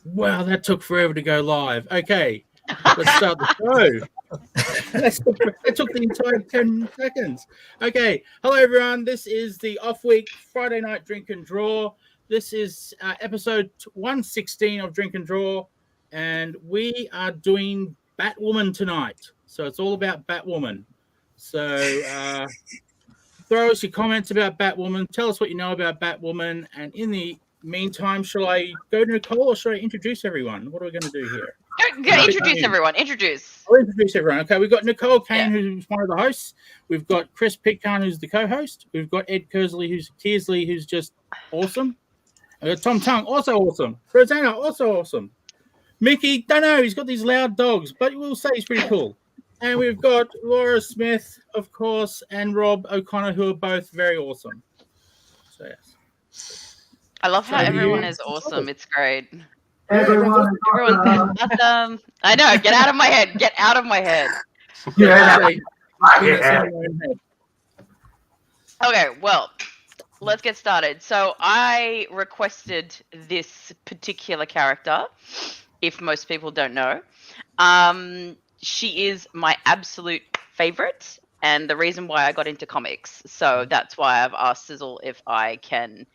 Wow, that took forever to go live. Okay, let's start the show. That took the entire 10 seconds. Okay, hello everyone. This is the off-week Friday night drink and draw. This is episode 116 of Drink and Draw, and we are doing Batwoman tonight. So it's all about Batwoman. So throw us your comments about Batwoman. Tell us what you know about Batwoman. And in the meantime, shall I go to Nicole or should I introduce everyone? What are we going to do here? Introduce everyone. Introduce. I'll introduce everyone. Okay, we've got Nicole Kane, who's one of the hosts. We've got Chris Pitcairn, who's the co-host. We've got Ed Kearsley, who's just awesome. We've got Tom Tongue, also awesome. Rosanna, also awesome. Mickey, don't know, he's got these loud dogs, but we'll say he's pretty cool. And we've got Laura Smith, of course, and Rob O'Connor, who are both very awesome. So, yes. I love how everyone is awesome. It's great. Everyone's awesome. I know. Get out of my head. Get out of my head. Okay, well, let's get started. So I requested this particular character, if most people don't know. She is my absolute favorite and the reason why I got into comics. So that's why I've asked Sizzle if I can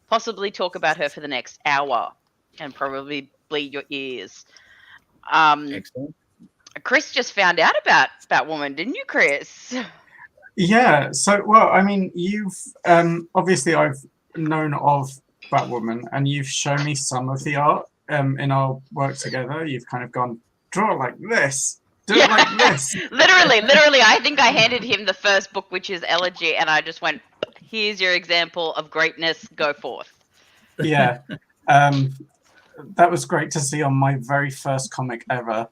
possibly talk about her for the next hour and probably bleed your ears. Excellent. Chris just found out about Batwoman, didn't you, Chris? Yeah, so, well, I mean, you've, obviously I've known of Batwoman and you've shown me some of the art in our work together. You've kind of gone, draw like this. Do it like this. Literally, I think I handed him the first book, which is Elegy, and I just went, here's your example of greatness, go forth. Yeah. That was great to see on my very first comic ever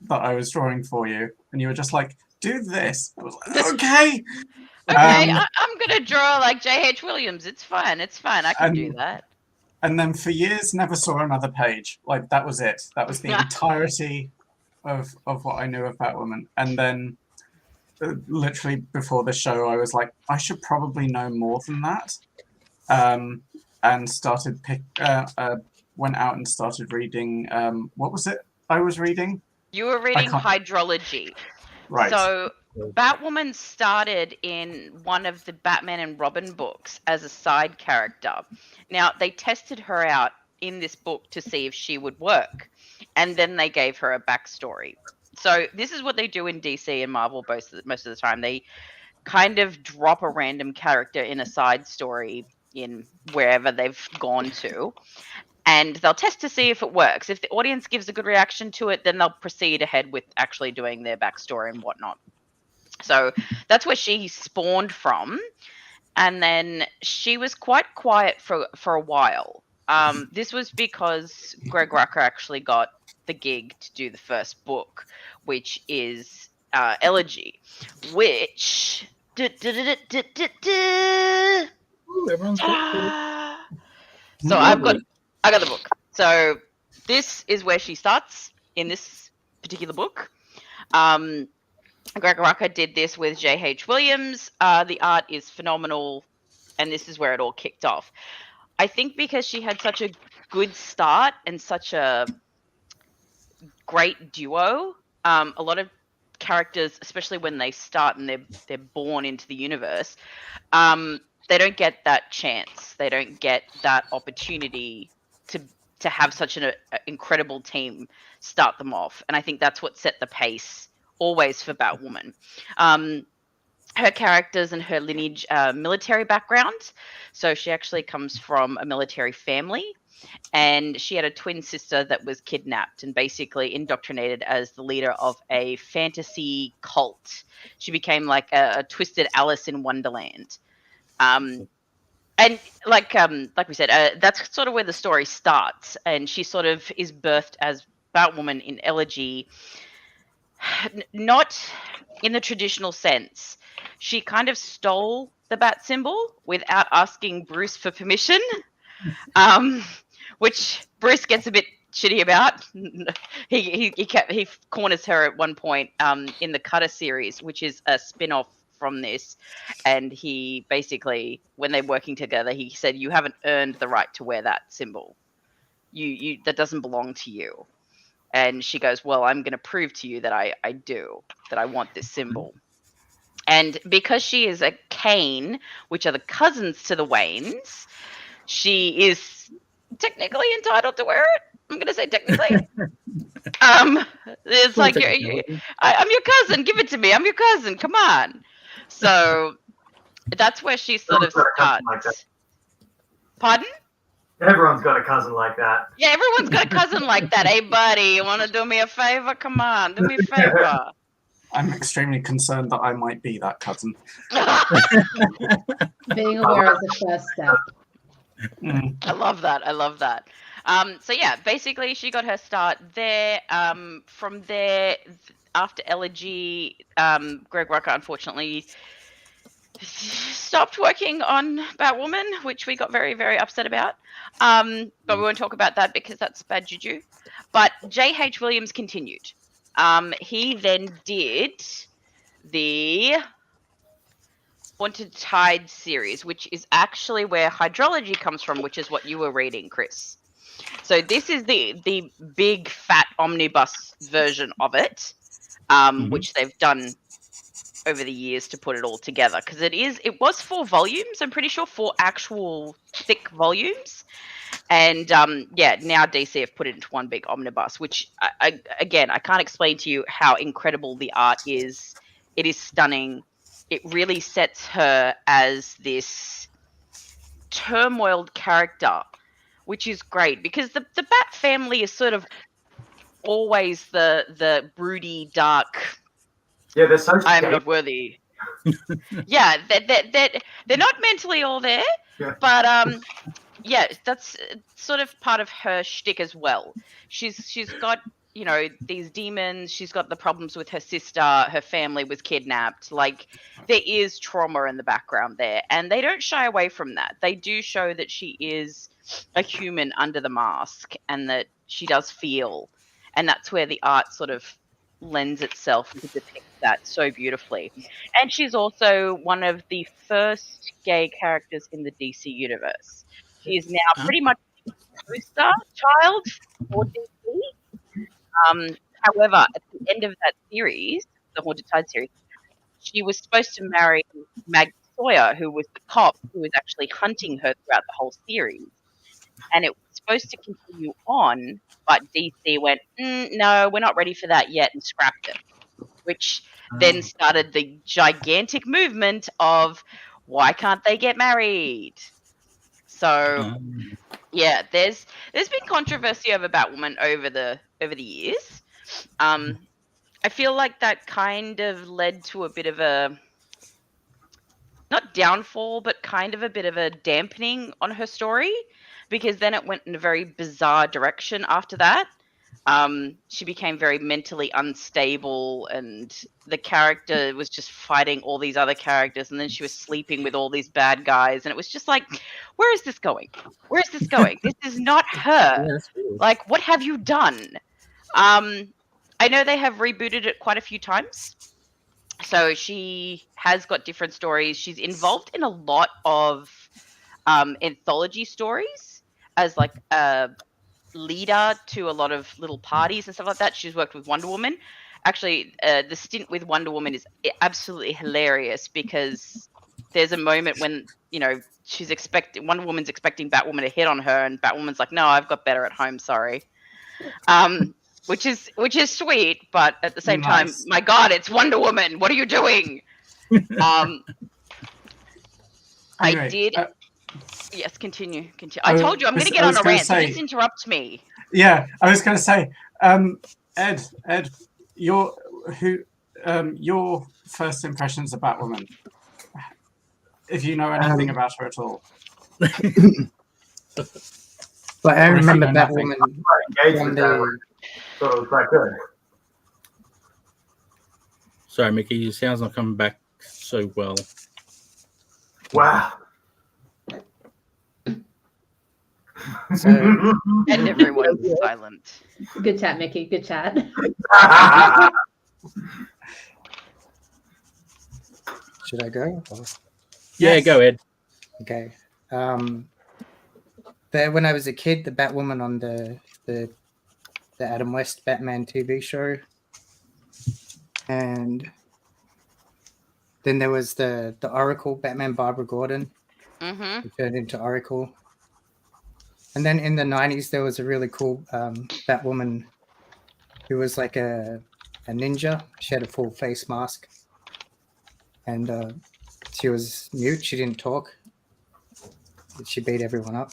that I was drawing for you. And you were just like, do this. I was like, okay. Okay, I'm going to draw like J.H. Williams. It's fine. I can do that. And then for years, never saw another page. Like, that was it. That was the entirety of what I knew of Batwoman. And then literally before the show, I was like, I should probably know more than that. And started went out and started reading. What was it I was reading? You were reading Hydrology. Right. So Batwoman started in one of the Batman and Robin books as a side character. Now, they tested her out in this book to see if she would work. And then they gave her a backstory. So this is what they do in DC and Marvel most of the time. They kind of drop a random character in a side story in wherever they've gone to. And they'll test to see if it works. If the audience gives a good reaction to it, then they'll proceed ahead with actually doing their backstory and whatnot. So that's where she spawned from. And then she was quite quiet for a while. This was because Greg Rucka actually got the gig to do the first book, which is Elegy, which... Ooh, everyone's So I got the book. So this is where she starts in this particular book. Greg Rucka did this with J.H. Williams. The art is phenomenal, and this is where it all kicked off. I think because she had such a good start and such a great duo, a lot of characters, especially when they start and they're born into the universe, they don't get that chance. They don't get that opportunity to have such an incredible team start them off. And I think that's what set the pace always for Batwoman. Her characters and her lineage are military background. So she actually comes from a military family. And she had a twin sister that was kidnapped and basically indoctrinated as the leader of a fantasy cult. She became like a twisted Alice in Wonderland. And like we said, that's sort of where the story starts. And she sort of is birthed as Batwoman in Elegy, not in the traditional sense. She kind of stole the bat symbol without asking Bruce for permission, which Bruce gets a bit shitty about. He corners her at one point in the Cutter series, which is a spin-off from this, and he basically, when they're working together, he said, you haven't earned the right to wear that symbol. you that doesn't belong to you. And she goes, well, I'm going to prove to you that I do, that I want this symbol. And because she is a Kane, which are the cousins to the Waynes, she is technically entitled to wear it. I'm going to say technically. It's like, I'm your cousin. Give it to me. I'm your cousin. Come on. So that's where she sort of starts. Like Pardon? Everyone's got a cousin like that. Yeah, everyone's got a cousin like that. Hey, buddy, you want to do me a favor? Come on, do me a favor. I'm extremely concerned that I might be that cousin. Being aware is the first step. I love that. I love that. So yeah, basically she got her start there. From there, after Elegy, Greg Rucka unfortunately stopped working on Batwoman, which we got very, very upset about. But we won't talk about that because that's bad juju. But J.H. Williams continued. He then did the Haunted Tide series, which is actually where Hydrology comes from, which is what you were reading, Chris. So this is the big fat omnibus version of it, which they've done over the years to put it all together, because it was 4 volumes. I'm pretty sure 4 actual thick volumes, and now DC have put it into one big omnibus, which I can't explain to you how incredible the art is. It is stunning. It really sets her as this turmoiled character, which is great, because the Bat family is sort of always the broody, dark. Yeah, they're so I'm not worthy. Yeah, they're not mentally all there, but that's sort of part of her shtick as well. She's got, these demons. She's got the problems with her sister. Her family was kidnapped. Like, there is trauma in the background there, and they don't shy away from that. They do show that she is a human under the mask, and that she does feel, and that's where the art sort of lends itself to depict that so beautifully. And she's also one of the first gay characters in the DC universe. She is now pretty much a poster child for DC. However, at the end of that series, the Haunted Tide series, she was supposed to marry Maggie Sawyer, who was the cop who was actually hunting her throughout the whole series. And it was supposed to continue on, but DC went, no, we're not ready for that yet, and scrapped it. Which then started the gigantic movement of, why can't they get married? So, yeah, there's been controversy over Batwoman over the years. I feel like that kind of led to a bit of a, not downfall, but kind of a bit of a dampening on her story, because then it went in a very bizarre direction after that. She became very mentally unstable, and the character was just fighting all these other characters, and then she was sleeping with all these bad guys, and it was just like, where is this going? Where is this going? This is not her. Like, what have you done? I know they have rebooted it quite a few times. So she has got different stories. She's involved in a lot of anthology stories as like a leader to a lot of little parties and stuff like that. She's worked with Wonder Woman. Actually, the stint with Wonder Woman is absolutely hilarious, because there's a moment when, Wonder Woman's expecting Batwoman to hit on her, and Batwoman's like, no, I've got better at home, sorry. Which is sweet, but at the same time, my God, it's Wonder Woman. What are you doing? Anyway, I did. Yes, continue. I told you I'm going to get on a rant. So just interrupt me. Yeah, I was going to say, Ed, your first impressions of Batwoman, if you know anything about her at all. But I remember Batwoman from the. So it was quite good. Sorry, Mickey, your sound's not coming back so well. Wow. So, And everyone's silent. Good chat, Mickey. Good chat. should I go? Or- Yeah, go Ed. Okay. when I was a kid, the Batwoman on the Adam West Batman TV show, and then there was the Oracle Batman Barbara Gordon, who turned into Oracle, and then in the 90s there was a really cool Batwoman who was like a ninja. She had a full face mask, and she was mute. She didn't talk. She beat everyone up.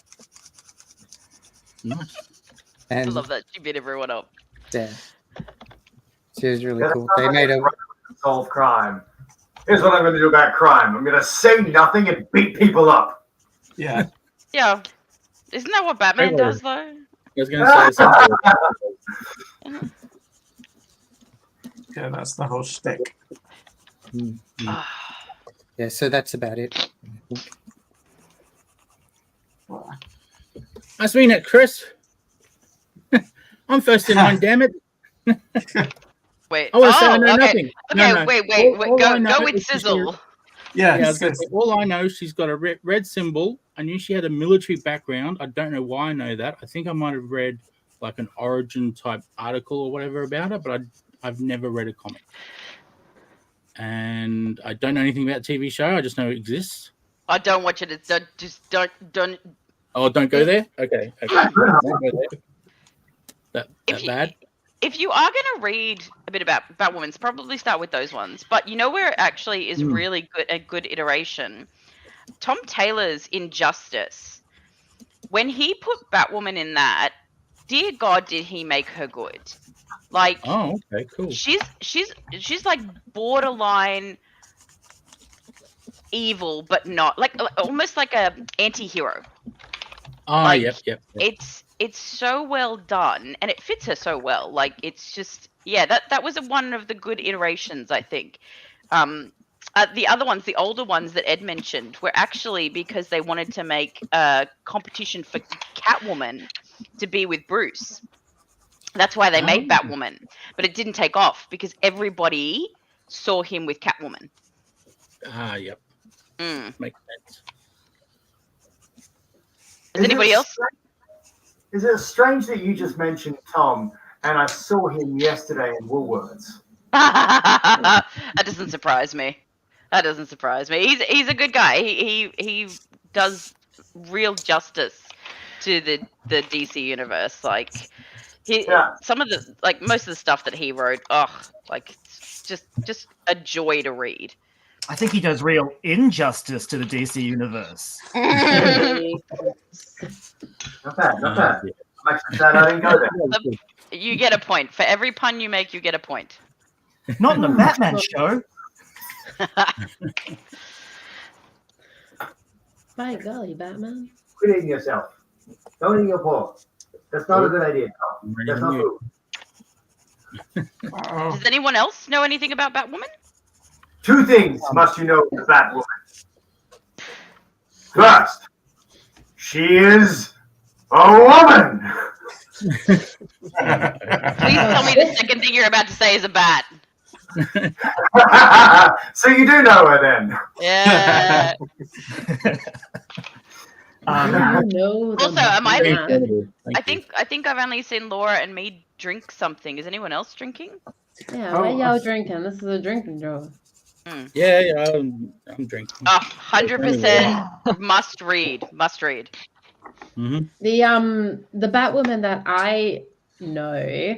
Nice. I And love that she beat everyone up. yeah, she was really Yeah, cool. that's They not made like a solve crime. Here's what I'm going to do about crime. I'm going to say nothing and beat people up. Yeah. Yeah. Isn't that what Batman Hey, does, though? I was going to say something. Yeah, that's the whole shtick. yeah. So that's about it. That's me, Nic Chris. I'm first in line, damn it. Wait. I want to say I know okay. nothing. Okay, No. wait. All I know Go with is she's Sizzle. Yeah, Yeah, I was gonna say, all I know, she's got a red symbol. I knew she had a military background. I don't know why I know that. I think I might have read like an origin type article or whatever about it, but I've never read a comic. And I don't know anything about the TV show. I just know it exists. I don't want you to don't. Oh, don't go there? Okay. Don't go there. That bad? If you are going to read a bit about Batwoman, probably start with those ones. But you know where it actually is really a good iteration? Tom Taylor's Injustice. When he put Batwoman in that, dear God, did he make her good? Like, Oh, okay, cool. she's like borderline evil, but not like almost like a anti-hero. Oh, like, yep. It's so well done, and it fits her so well. Like, it's just, yeah, that was one of the good iterations, I think. The other ones, the older ones that Ed mentioned, were actually because they wanted to make a competition for Catwoman to be with Bruce. That's why they made Batwoman, but it didn't take off because everybody saw him with Catwoman. Yep. Makes sense. Is anybody else? Is it strange that you just mentioned Tom and I saw him yesterday in Woolworths? That doesn't surprise me. He's a good guy. He does real justice to the DC universe. Like some of the most of the stuff that he wrote, it's just a joy to read. I think he does real injustice to the DC universe. Not bad. I'm actually sad I didn't go there. You get a point. For every pun you make, you get a point. Not in the Batman show. By golly, Batman. Quit eating yourself. Don't eat your paw. That's not a good idea, Tom. That's not food. Does anyone else know anything about Batwoman? 2 things must you know about Batwoman. First, she is a woman. Please tell me the second thing you're about to say is a bat. So you do know her then. Yeah. Also, am I the I think I've only seen Laura and me drink something. Is anyone else drinking? Yeah, why y'all drinking? This is a drinking draw. Yeah, I'm drinking. 100% must read. Mm-hmm. The Batwoman that I know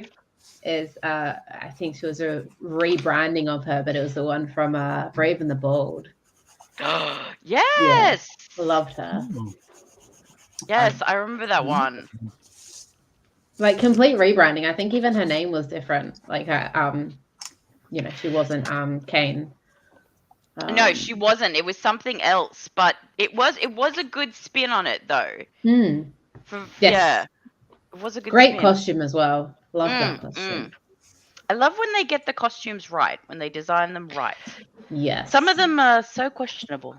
is I think she was a rebranding of her, but it was the one from Brave and the Bold. Yes, Loved her. Yes, I remember that one. Like complete rebranding. I think even her name was different. Like her, she wasn't Kane. No, she wasn't. It was something else, but it was a good spin on it though. Yes. Yeah, it was a good great spin. costume as well. Love that costume. I love when they get the costumes right, when they design them right. Yes. Some of them are so questionable.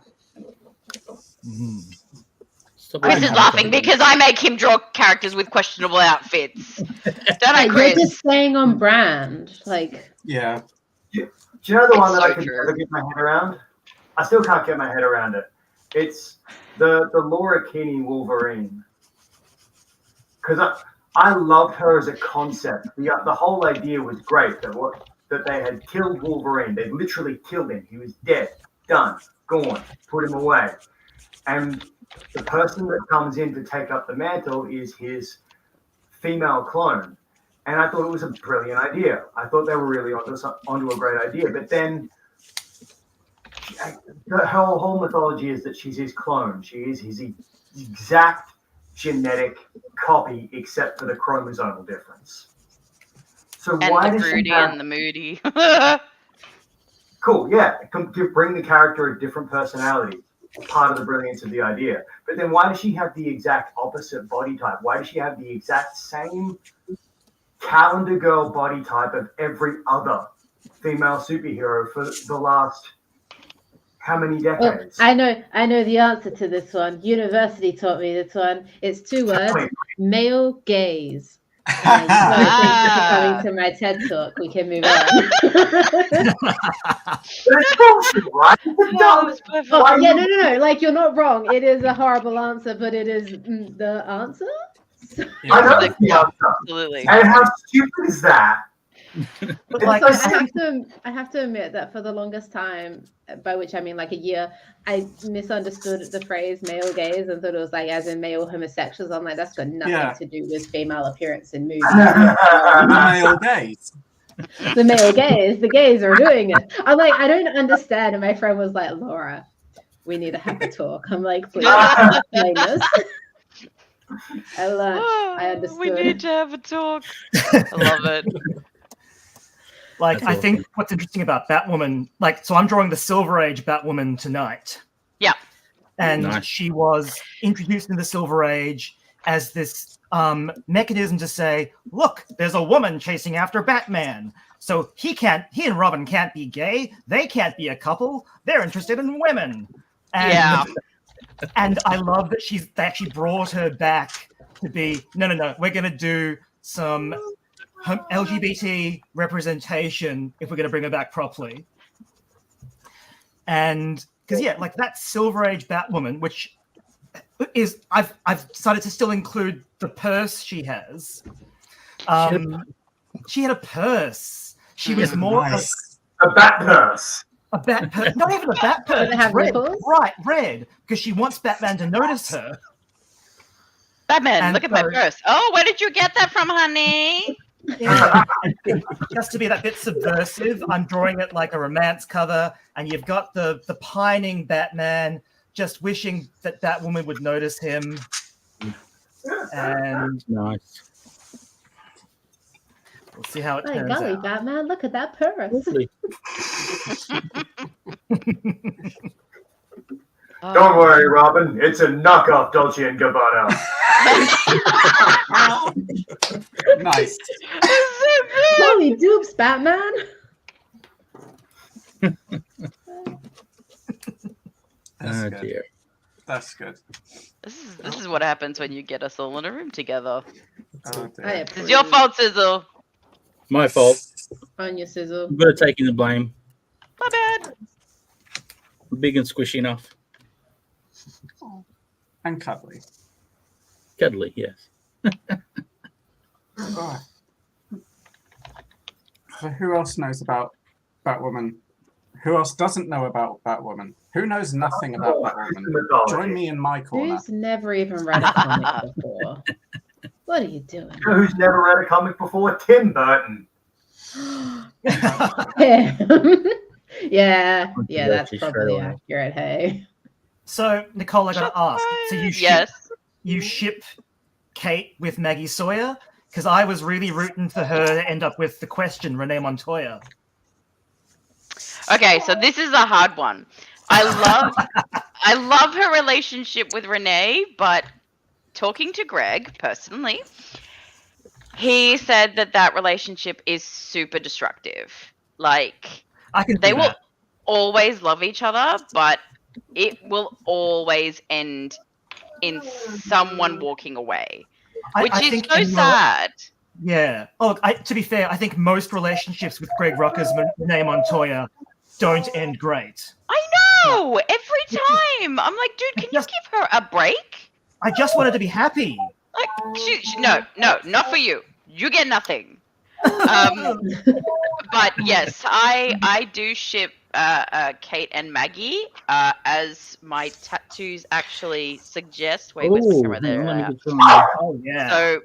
Chris is laughing because I make him draw characters with questionable outfits. Don't I, Chris? You're just staying on brand. Like, yeah. Do you know the one that so I can never get my head around? I still can't get my head around it. It's the Laura Kinney Wolverine. because I loved her as a concept. The whole idea was great that they had killed Wolverine. They literally killed him. He was dead, done, gone, put him away. And the person that comes in to take up the mantle is his female clone. And I thought it was a brilliant idea. I thought they were really onto a great idea. But then her whole mythology is that she's his clone. She is his exact genetic copy, except for the chromosomal difference. So And why the does broody she have... and the moody. Cool, yeah. Bring the character a different personality. Part of the brilliance of the idea. But then why does she have the exact opposite body type? Why does she have the exact same calendar girl body type of every other female superhero for the last how many decades? Well, I know the answer to this one. University taught me this one. It's 2 words: male gaze. Thanks for coming to my TED talk. We can move on. That's bullshit, right? Oh, yeah, no. Like, you're not wrong. It is a horrible answer, but it is the answer. I know the answer. Absolutely. And how stupid is that? But like, I have to admit that for the longest time, by which I mean like a year, I misunderstood the phrase male gaze and thought it was like as in male homosexuals. I'm like, that's got nothing to do with female appearance in movies. Male gaze. The male gaze, the gays are doing it. I'm like, I don't understand. And my friend was like, Laura, we need to have a talk. I'm like, please explain this. I learned. I understood. We need to have a talk. I love it. Like, That's I awesome. think what's interesting about Batwoman, like, so I'm drawing the Silver Age Batwoman tonight. Yeah. And Nice. she was introduced in the Silver Age as this mechanism to say, look, there's a woman chasing after Batman. So he and Robin can't be gay. They can't be a couple. They're interested in women. And, Yeah. And I love that they actually brought her back to be, no, we're going to do some LGBT representation if we're going to bring her back properly. And because like that Silver Age Batwoman, which is I've decided to still include the purse she has. She had a purse. She was more a bat purse. a bat purse, not even a bat purse. Does it have red, nipples? right? Red, because she wants Batman to notice her. Batman, And look at my so- purse. Oh, where did you get that from, honey? Yeah. Just to be that bit subversive, I'm drawing it like a romance cover, and you've got the pining Batman just wishing that Batwoman would notice him. And Nice. we'll see how it My turns golly, out. Batman, look at that purse. Lovely. Don't worry, Robin. It's a knockoff Dolce & Gabbana. Nice. Holy dupes, Batman. That's Oh good. dear. That's good. This is what happens when you get us all in a room together. Oh, I dear. It's your fault, Sizzle. My fault. On your sizzle. I'm good at taking the blame. My bad. I'm big and squishy enough. And cuddly. Cuddly, yes. Right. So who else knows about Batwoman? Who else doesn't know about Batwoman? Who knows nothing about Batwoman? Join me in my corner. Who's never even read a comic before? What are you doing? You know who's never read a comic before? Tim Burton. yeah, that's She's probably straight away. accurate. Hey, So, Nicole, I got to ask. So Yes. you ship Kate with Maggie Sawyer? Because I was really rooting for her to end up with the Question, Renee Montoya. Okay, so this is a hard one. I love her relationship with Renee, but talking to Greg personally, he said that relationship is super destructive. Like, I can they see will that. always love each other, but it will always end in someone walking away, which I is think so in sad. Yeah. Oh, to be fair, I think most relationships with Greg Rucka's Renee Montoya don't end great. I know! Every time! I'm like, dude, can you give her a break? I just wanted to be happy. Like, no, not for you. You get nothing. But yes, I do ship Kate and Maggie, as my tattoos actually suggest. Wait, where's my camera? hang on, There. let me get you on there. Oh yeah. So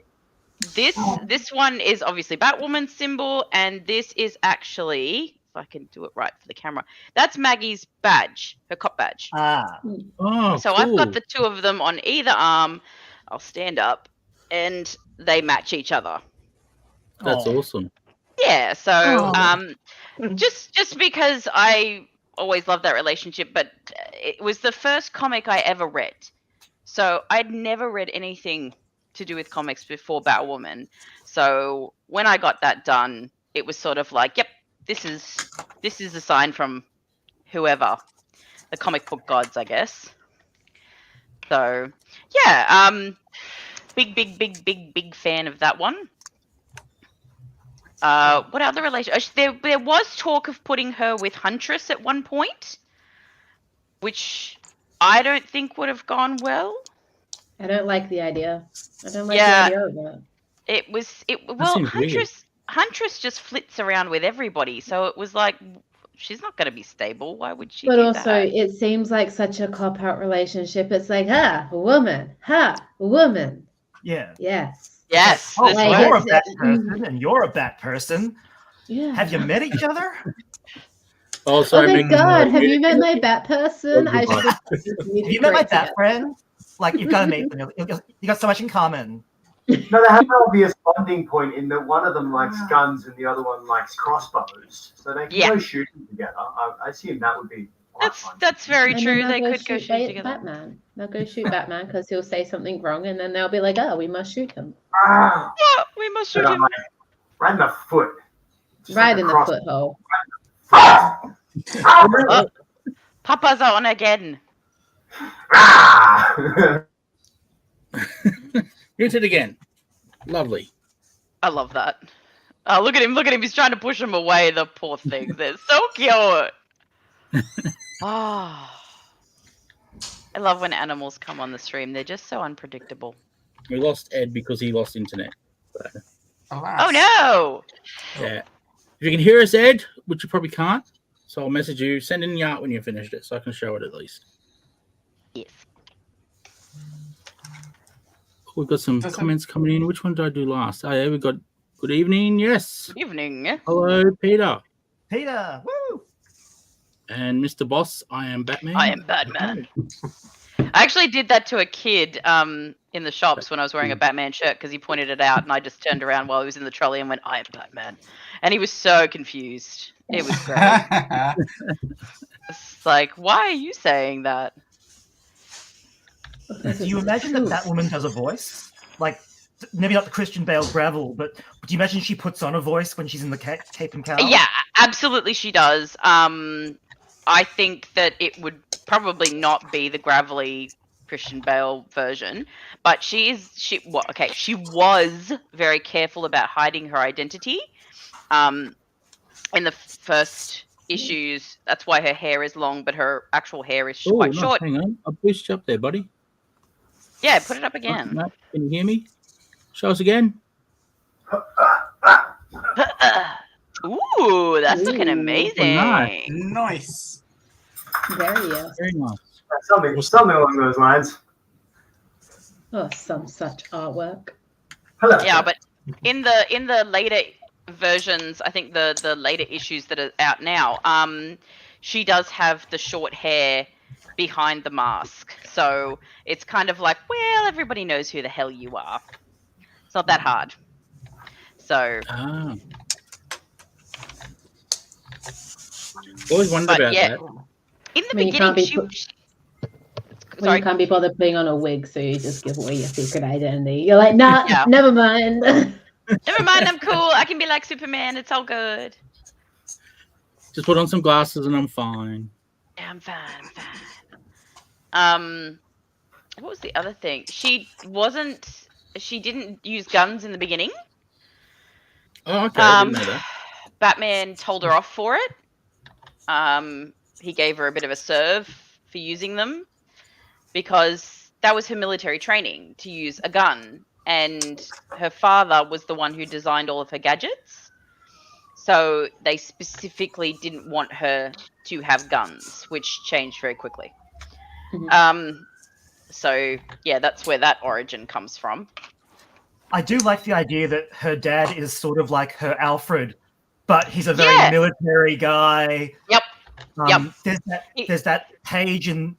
this one is obviously Batwoman symbol, and this is actually, if I can do it right for the camera, that's Maggie's badge, her cop badge. Oh, So cool. I've got the two of them on either arm. I'll stand up, and they match each other. That's awesome. Yeah, so just because I always loved that relationship, but it was the first comic I ever read. So I'd never read anything to do with comics before Batwoman. So when I got that done, it was sort of like, yep, this is a sign from whoever, the comic book gods, I guess. So yeah, big fan of that one. What other relation? There was talk of putting her with Huntress at one point, which I don't think would have gone well. I don't like the idea. I don't like the idea of it. Well, Huntress just flits around with everybody, so it was like, she's not going to be stable. Why would she? But also, it seems like such a cop-out relationship. It's like, a woman. Yeah. Yes. Yes. Oh, this you're a works. bat person, and you're a bat person. Yeah. Have you met each other? Oh, sorry, oh my Megan, God! Have you met my bat person? Oh, I goodbye. should. Have you met my bat friend? Like, you've got to meet them. You got so much in common. No, they have an obvious bonding point in that one of them likes guns and the other one likes crossbows, so they can go shooting together. I assume that would be quite fun. That's very And true. then They they'll could go shoot shoot together. Batman. They'll go shoot Batman because he'll say something wrong, and then they'll be like, "Oh, we must shoot him." Ah, Yeah, we must shoot him. right in the foot. Just Right like in the across- foothole. Oh, Papa's on again. Ah! Hit it again. Lovely. I love that. Oh, look at him! Look at him! He's trying to push him away. The poor thing. They're so cute. Oh, I love when animals come on the stream. They're just so unpredictable. We lost Ed because he lost internet. So, Oh no! yeah. If you can hear us, Ed, which you probably can't, so I'll message you. Send in the art when you finished it, so I can show it at least. Yes. We've got some comments coming in. Which one did I do last? Oh, yeah, we've got good evening. Yes. Good evening. Hello, Peter. Peter, woo! And Mr. Boss, I am Batman. I am Batman. I actually did that to a kid in the shops when I was wearing a Batman shirt because he pointed it out, and I just turned around while he was in the trolley and went, "I am Batman," and he was so confused. It was great. It's like, why are you saying that? Do you imagine that Batwoman does a voice? Like, maybe not the Christian Bale gravel, but do you imagine she puts on a voice when she's in the cape and cowl? Yeah, absolutely she does. I think that it would probably not be the gravelly Christian Bale version, but she was very careful about hiding her identity. In the first issues, that's why her hair is long, but her actual hair is quite short. Hang on. I'll boost you up there, buddy. Yeah, put it up again. Can you hear me? Show us again. Ooh, that's looking amazing. Nice. Very Very nice. Something along those lines. Oh, some such artwork. Hello. Yeah, but in the later versions, I think the later issues that are out now, she does have the short hair behind the mask. So it's kind of like, well, everybody knows who the hell you are. It's not that hard. So always wondered about that. In the When you can't beginning, be she When you can't be bothered putting on a wig, so you just give away your secret identity. You're like, nah, never mind. Never mind, I'm cool. I can be like Superman. It's all good. Just put on some glasses and I'm fine. Yeah, I'm fine. What was the other thing? She didn't use guns in the beginning. Oh, okay. I didn't know that. Batman told her off for it. He gave her a bit of a serve for using them because that was her military training, to use a gun. and her father was the one who designed all of her gadgets. So they specifically didn't want her to have guns, which changed very quickly. So yeah, that's where that origin comes from. I do like the idea that her dad is sort of like her Alfred, but he's a very military guy. Yep. There's that page in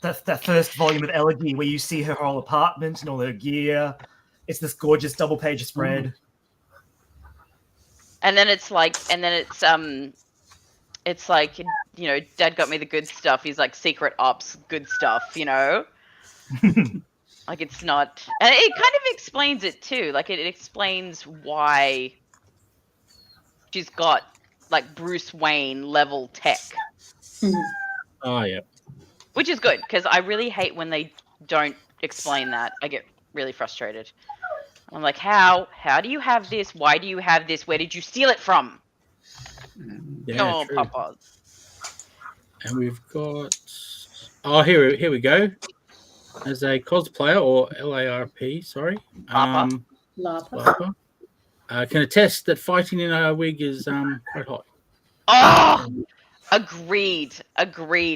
that first volume of Elegy where you see her whole apartment and all her gear. It's this gorgeous double page spread. And then it's like, you know, Dad got me the good stuff. He's like secret ops, good stuff, you know. Like it's not, and it kind of explains it too. Like it explains why she's got like Bruce Wayne level tech. Oh yeah. Which is good, because I really hate when they don't explain that. I get really frustrated. I'm like, how do you have this? Why do you have this? Where did you steal it from? Yeah, true. Papa. And we've got, here we go. As a cosplayer, or LARP, sorry. Lapa. Can attest that fighting in a wig is quite hot. Oh, agreed.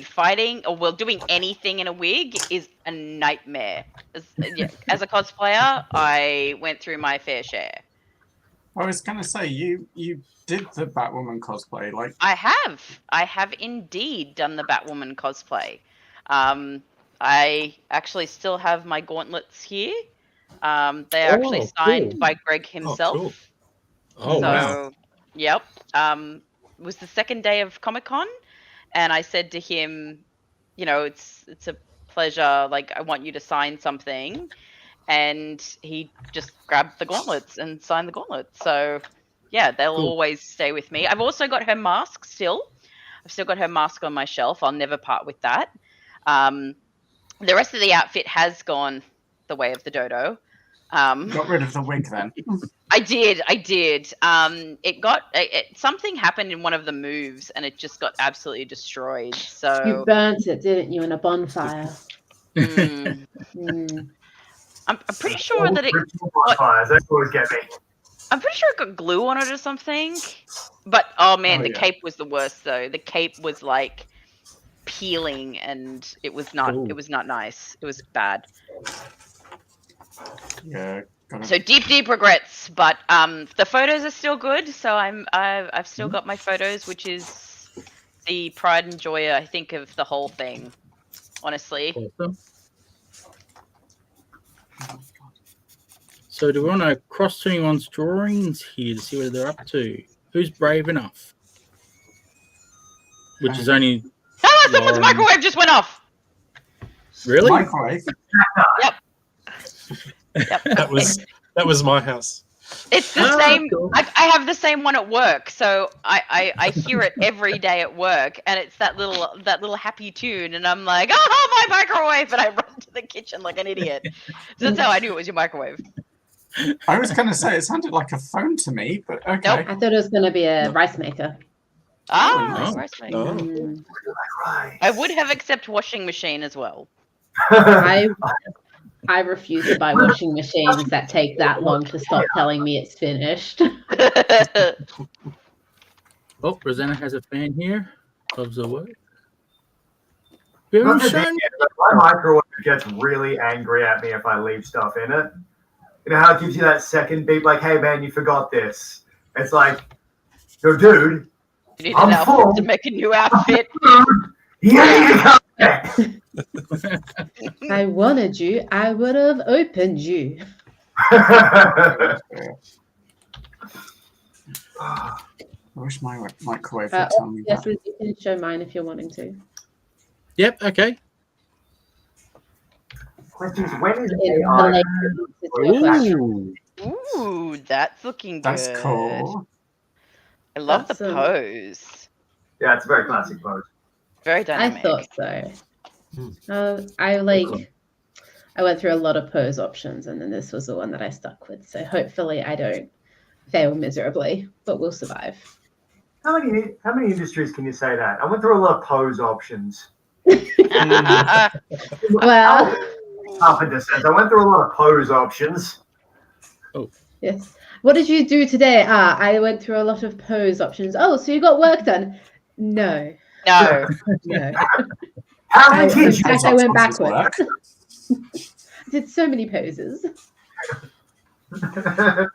Fighting, or doing anything in a wig is a nightmare. As a cosplayer, I went through my fair share. I was gonna say you did the Batwoman cosplay, like I have indeed done the Batwoman cosplay. I actually still have my gauntlets here. They are actually signed by Greg himself. Wow. Yep. It was the second day of Comic-Con, and I said to him, you know, it's a pleasure, like I want you to sign something. And he just grabbed the gauntlets and signed the gauntlets. So yeah, they'll always stay with me. I've also got her mask still. I've still got her mask on my shelf. I'll never part with that. The rest of the outfit has gone the way of the dodo. got rid of the wig then. I did. Something happened in one of the moves, and it just got absolutely destroyed. So you burnt it, didn't you, in a bonfire? I'm pretty sure that it. Bonfires, they always get me. I'm pretty sure it got glue on it or something. But the cape was the worst though. The cape was like peeling, and it was not. It was not nice. It was bad. Yeah. So deep regrets, but the photos are still good. So I've still got my photos, which is the pride and joy, I think, of the whole thing. Honestly. Awesome. So do we want to cross to anyone's drawings here to see what they're up to? Who's brave enough? Which is only. Someone's microwave just went off. Really? Microwave. Yep. That was my house. It's the same. Cool. I have the same one at work, so I hear it every day at work, and it's that little happy tune, and I'm like, oh, my microwave, and I run to the kitchen like an idiot. So that's how I knew it was your microwave. I was going to say it sounded like a phone to me, but okay. Nope. I thought it was going to be a rice maker. Rice maker. Oh. I would have accepted washing machine as well. I refuse to buy washing machines that take that long to stop telling me it's finished. Oh, Rosanna has a fan here. Loves the work. My microwave gets really angry at me if I leave stuff in it. You know how it gives you that second beep, like, "Hey man, you forgot this." It's like, "No, dude, you need an outfit to make a new outfit." Yeah, you come I wanted you. I would have opened you. I wish my microwave would tell me yes, that. you can show mine if you're wanting to. Yep. Okay. Questions: when is AI? Ooh, that's looking good. That's cool. I love the pose. Yeah, it's a very classic pose. Very dynamic. I thought so. I went through a lot of pose options, and then this was the one that I stuck with. So hopefully I don't fail miserably, but we'll survive. How many industries can you say that? I went through a lot of pose options. Well, Carpenter says, I went through a lot of pose options. Yes. What did you do today? I went through a lot of pose options. Oh, so you got work done? No. No. No. How I, did in you? fact, I went Options backwards. work. I did so many poses. How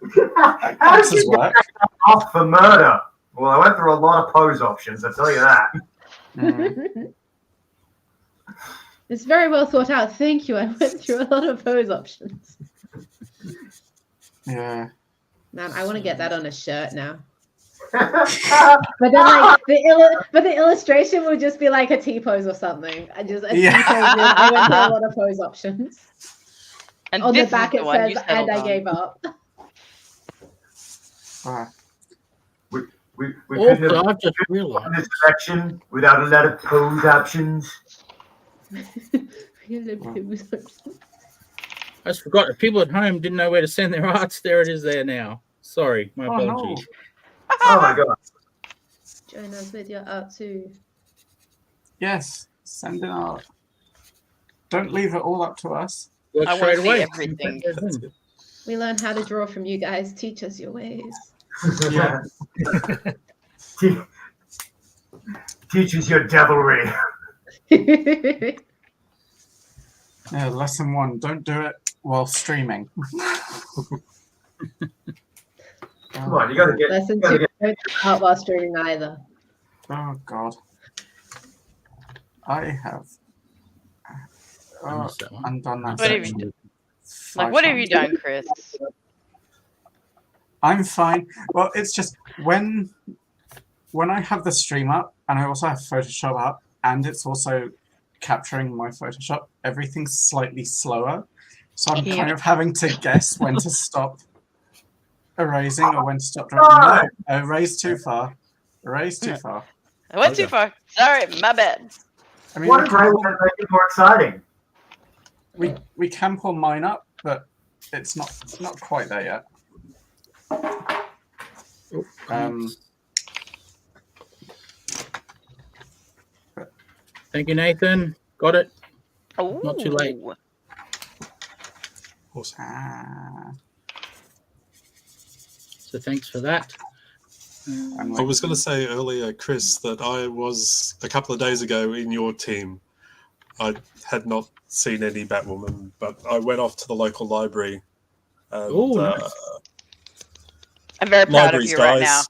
did you work. get off for murder? Well, I went through a lot of pose options, I tell you that. It's very well thought out. Thank you. I went through a lot of pose options. Yeah. Man, I want to get that on a shirt now. But then, like the illustration would just be like a T pose or something. I just T pose. I went through a lot of pose options. And On this the back is it the one says, you "And settled I on. gave up." We couldn't Also, have I've just done realised. this selection without a lot of pose options. I just forgot. If people at home didn't know where to send their arts, there it is there now. Sorry, my Oh, no. apologies. Oh my god. Join us with your art too. Yes, send in art. Don't leave it all up to us. Work I want straight to see away. everything. That's it. We learn how to draw from you guys. Teach us your ways. Yeah. Teaches your devilry. Yeah, lesson 1, don't do it while streaming. Come on, you gotta get. Lesson You gotta 2: get don't do art while streaming either. Oh, God. I have I missed that one. undone that What have you section. done? 5 Like, what have you times. done, Chris? I'm fine. Well, it's just when I have the stream up and I also have Photoshop up and it's also capturing my Photoshop, everything's slightly slower. So I'm kind of having to guess when to stop erasing or when to stop drawing. No, erase too far. Erase too far. I went too Okay. far. Sorry, my bad. I mean, what a great way to make it more exciting. we can pull mine up, but it's not quite there yet. Thank you, Nathan. Got it. Oh, Not too late. Awesome. So thanks for that. I was going to say earlier, Chris, that I was a couple of days ago in your team. I had not seen any Batwoman, but I went off to the local library. And, Oh, nice. I'm very proud of libraries, you guys. right now.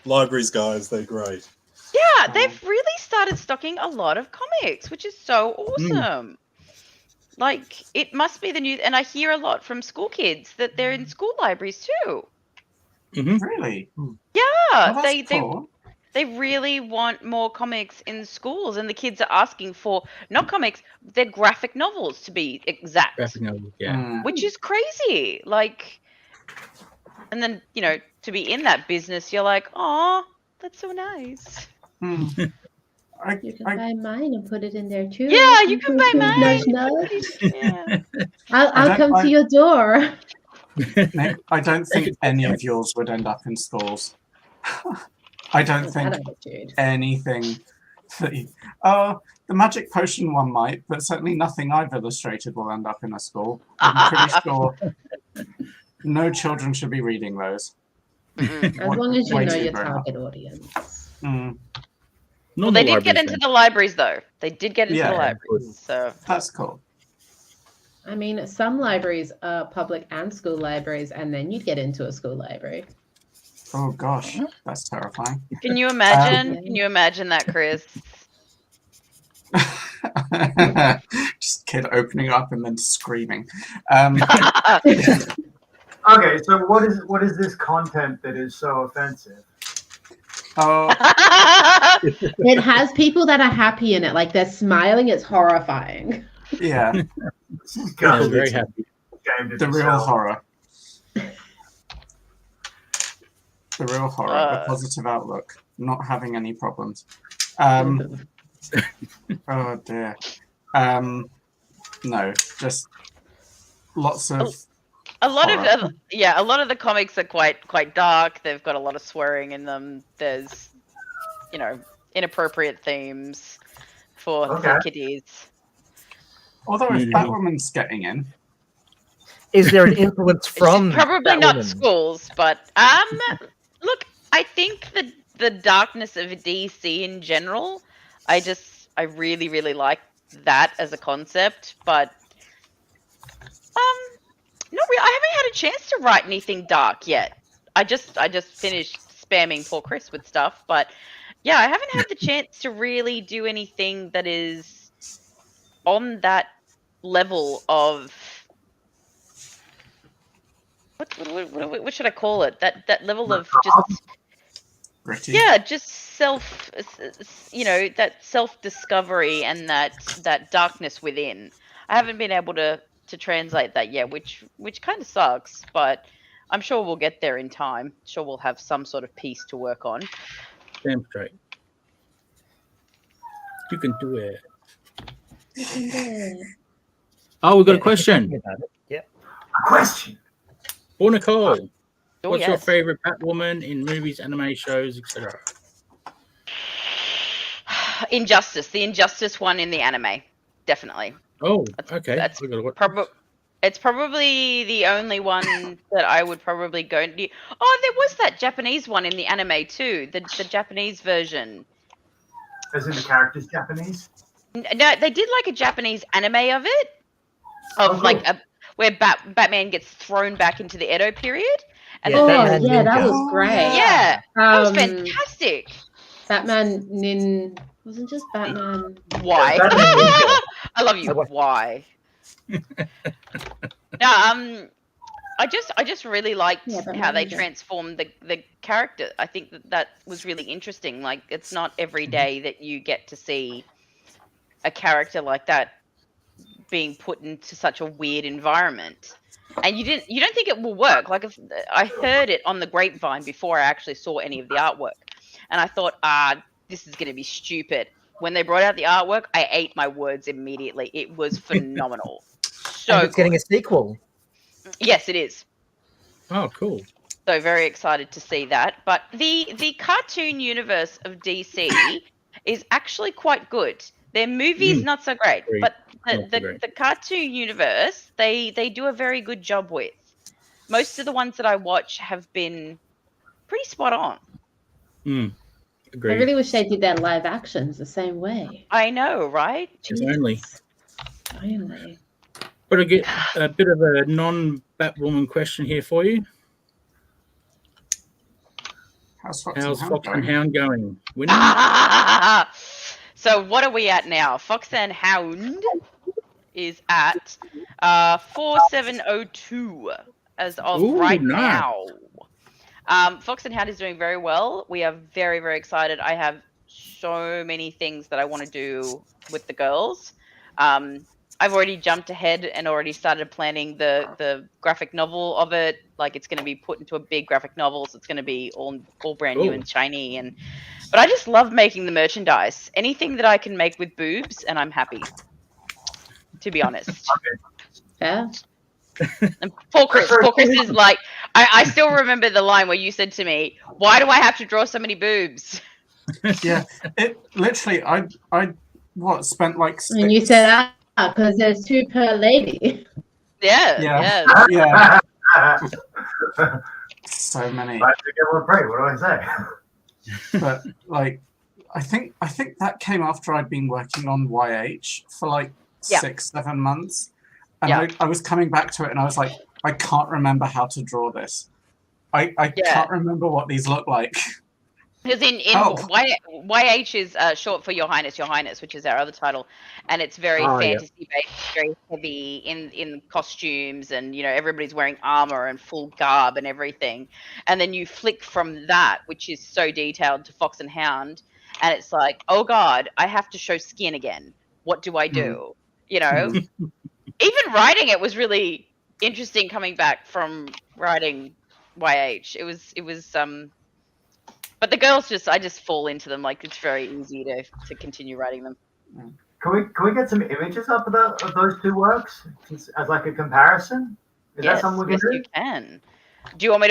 Libraries, guys, they're great. Yeah, they've really started stocking a lot of comics, which is so awesome. Like, it must be the new, and I hear a lot from school kids that they're in school libraries too. Really? Yeah, Oh, that's cool. they really want more comics in schools, and the kids are asking for not comics, they're graphic novels to be exact, Graphic novel, yeah. which is crazy. Like, and then to be in that business, you're like, oh, that's so nice. You can buy mine and put it in there too. Yeah, you can buy mine. Nudge, nudge. Yeah. I'll come to your door. Nick, I don't think any of yours would end up in schools. I don't think anything that the magic potion one might, but certainly nothing I've illustrated will end up in a school. I'm pretty sure no children should be reading those. As long as you Way know too your grown up. target audience. Well, they did get into the libraries, though. They did get into the libraries, so that's cool. I mean, some libraries are public and school libraries, and then you'd get into a school library. Oh gosh, that's terrifying. Can you imagine? Can you imagine that, Chris? Just kid opening up and then screaming. Okay, so what is this content that is so offensive? Oh, It has people that are happy in it, like they're smiling. It's horrifying. yeah. I'm very happy. The real horror. The real horror, the positive outlook, not having any problems. Oh dear. No, just lots of a lot horror. of a lot of the comics are quite dark. They've got a lot of swearing in them. There's inappropriate themes for kiddies. Although if community. Batwoman's getting in, Is there an influence from Probably not Batwoman? schools, but look, I think the darkness of DC in general, I really, really like that as a concept, but not really. I haven't had a chance to write anything dark yet. I just finished spamming poor Chris with stuff, but yeah, I haven't had the chance to really do anything that is on that level of what should I call it? That level of just gritty. yeah, just self, that self discovery and that darkness within. I haven't been able to translate that yet, which kind of sucks, but I'm sure we'll get there in time. Sure, we'll have some sort of piece to work on. Damn straight. You can do it. Oh, we've got a question. Yeah. A question. For Nicole, Oh, what's your yes. favorite Batwoman in movies, anime, shows, etc.? Injustice, the Injustice one in the anime, definitely. Oh, okay. That's We gotta watch It's probably the only one that I would probably go. Oh, there was that Japanese one in the anime too, the Japanese version. As in the character's Japanese? No, they did like a Japanese anime of it, Oh, cool. where Batman gets thrown back into the Edo period. And Yeah, Oh, Batman yeah, that Ninja. was great. yeah, that was fantastic. Batman wasn't just Batman. Why? Batman Ninja. I love you. Why? No, I just really liked how they transformed the character. I think that was really interesting. Like, it's not every day that you get to see a character like that being put into such a weird environment. And you don't think it will work. Like, if I heard it on the grapevine before I actually saw any of the artwork, and I thought, this is going to be stupid. When they brought out the artwork, I ate my words immediately. It was phenomenal. So And it's getting a sequel. Yes, it is. Oh, cool. So very excited to see that. But the cartoon universe of DC is actually quite good. Their movies not so great, Great. but Not so great. the cartoon universe they do a very good job with. Most of the ones that I watch have been pretty spot on. I Agreed. really wish they did their live actions the same way. I know, right? If only. Finally. But I get a bit of a non-Batwoman question here for you. How's Fox How's and Fox Hound and going? Hound going? Winning? So what are we at now? Fox and Hound is at 4702 as of Ooh, right nice. now. Fox and Hound is doing very well. We are very, very excited. I have so many things that I want to do with the girls. I've already jumped ahead and already started planning the graphic novel of it. Like, it's going to be put into a big graphic novel, so it's going to be all brand new Cool. and shiny. But I just love making the merchandise. Anything that I can make with boobs, and I'm happy. To be honest. Yeah. And Paul Chris is like, I still remember the line where you said to me, "Why do I have to draw so many boobs?" Yeah, it literally. I spent like. And you said because there's 2 per lady. Yeah. Yeah. So many. I have to get one free. What do I say? But like, I think that came after I'd been working on YH for like 6-7 months, and I was coming back to it, and I was like, I can't remember how to draw this. I can't remember what these look like. Because YH is short for Your Highness, which is our other title, and it's very fantasy based, very heavy in costumes, and everybody's wearing armor and full garb and everything. And then you flick from that, which is so detailed, to Fox and Hound, and it's like, oh god, I have to show skin again. What do I do? Even writing it was really interesting. Coming back from writing YH, it was. But the girls I just fall into them. Like, it's very easy to continue writing them. Can we get some images up of those 2 works as like a comparison? Is that something we can do? You can. Do you want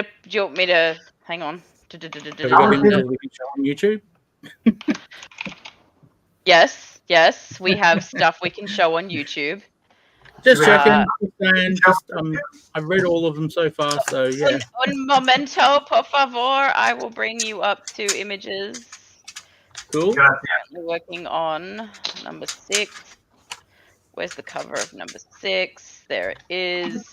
me to hang on? Have we got images we can show on YouTube? Yes, we have stuff we can show on YouTube. Just checking. I've read all of them so far, so yeah. Un momento, por favor. I will bring you up to images. Cool. Currently working on number 6. Where's the cover of number 6? There it is.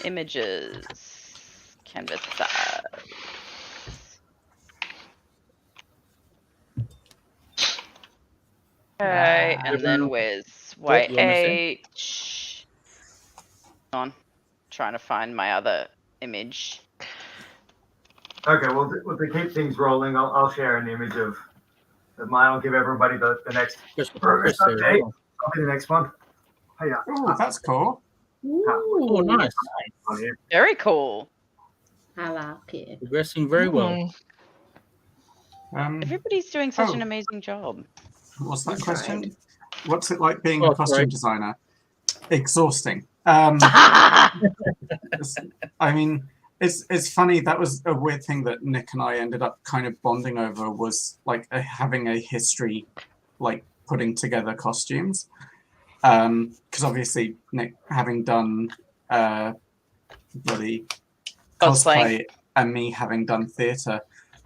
Images. Canvas size. Okay, and then where's YH? On trying to find my other image. Okay, well, to keep things rolling, I'll share an image of mine. I'll give everybody the next progress update. I'll be the next one. Hey, yeah. Oh, that's cool. Oh, nice. Very cool. I like it. Progressing very well. Everybody's doing such an amazing job. What's that question? What's it like being a costume designer? Exhausting. I mean, it's funny. That was a weird thing that Nick and I ended up kind of bonding over, was like having a history, like putting together costumes. Because obviously Nick having done bloody cosplay and me having done theatre.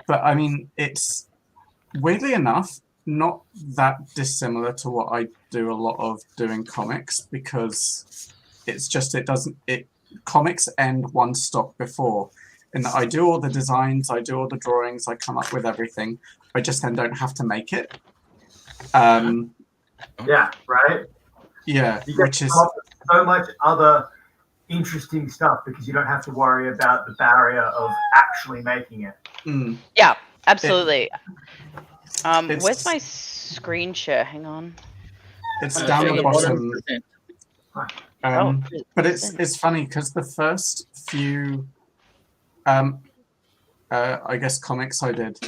But I mean, it's weirdly enough not that dissimilar to what I do a lot of doing comics, because it's just comics end one stop before, in that I do all the designs, I do all the drawings, I come up with everything. I just then don't have to make it. Yeah, right? Yeah, which is so much other interesting stuff because you don't have to worry about the barrier of actually making it. Yeah, absolutely. Where's my screen share? Hang on. It's down the bottom. But it's funny because the first few, I guess, comics I did,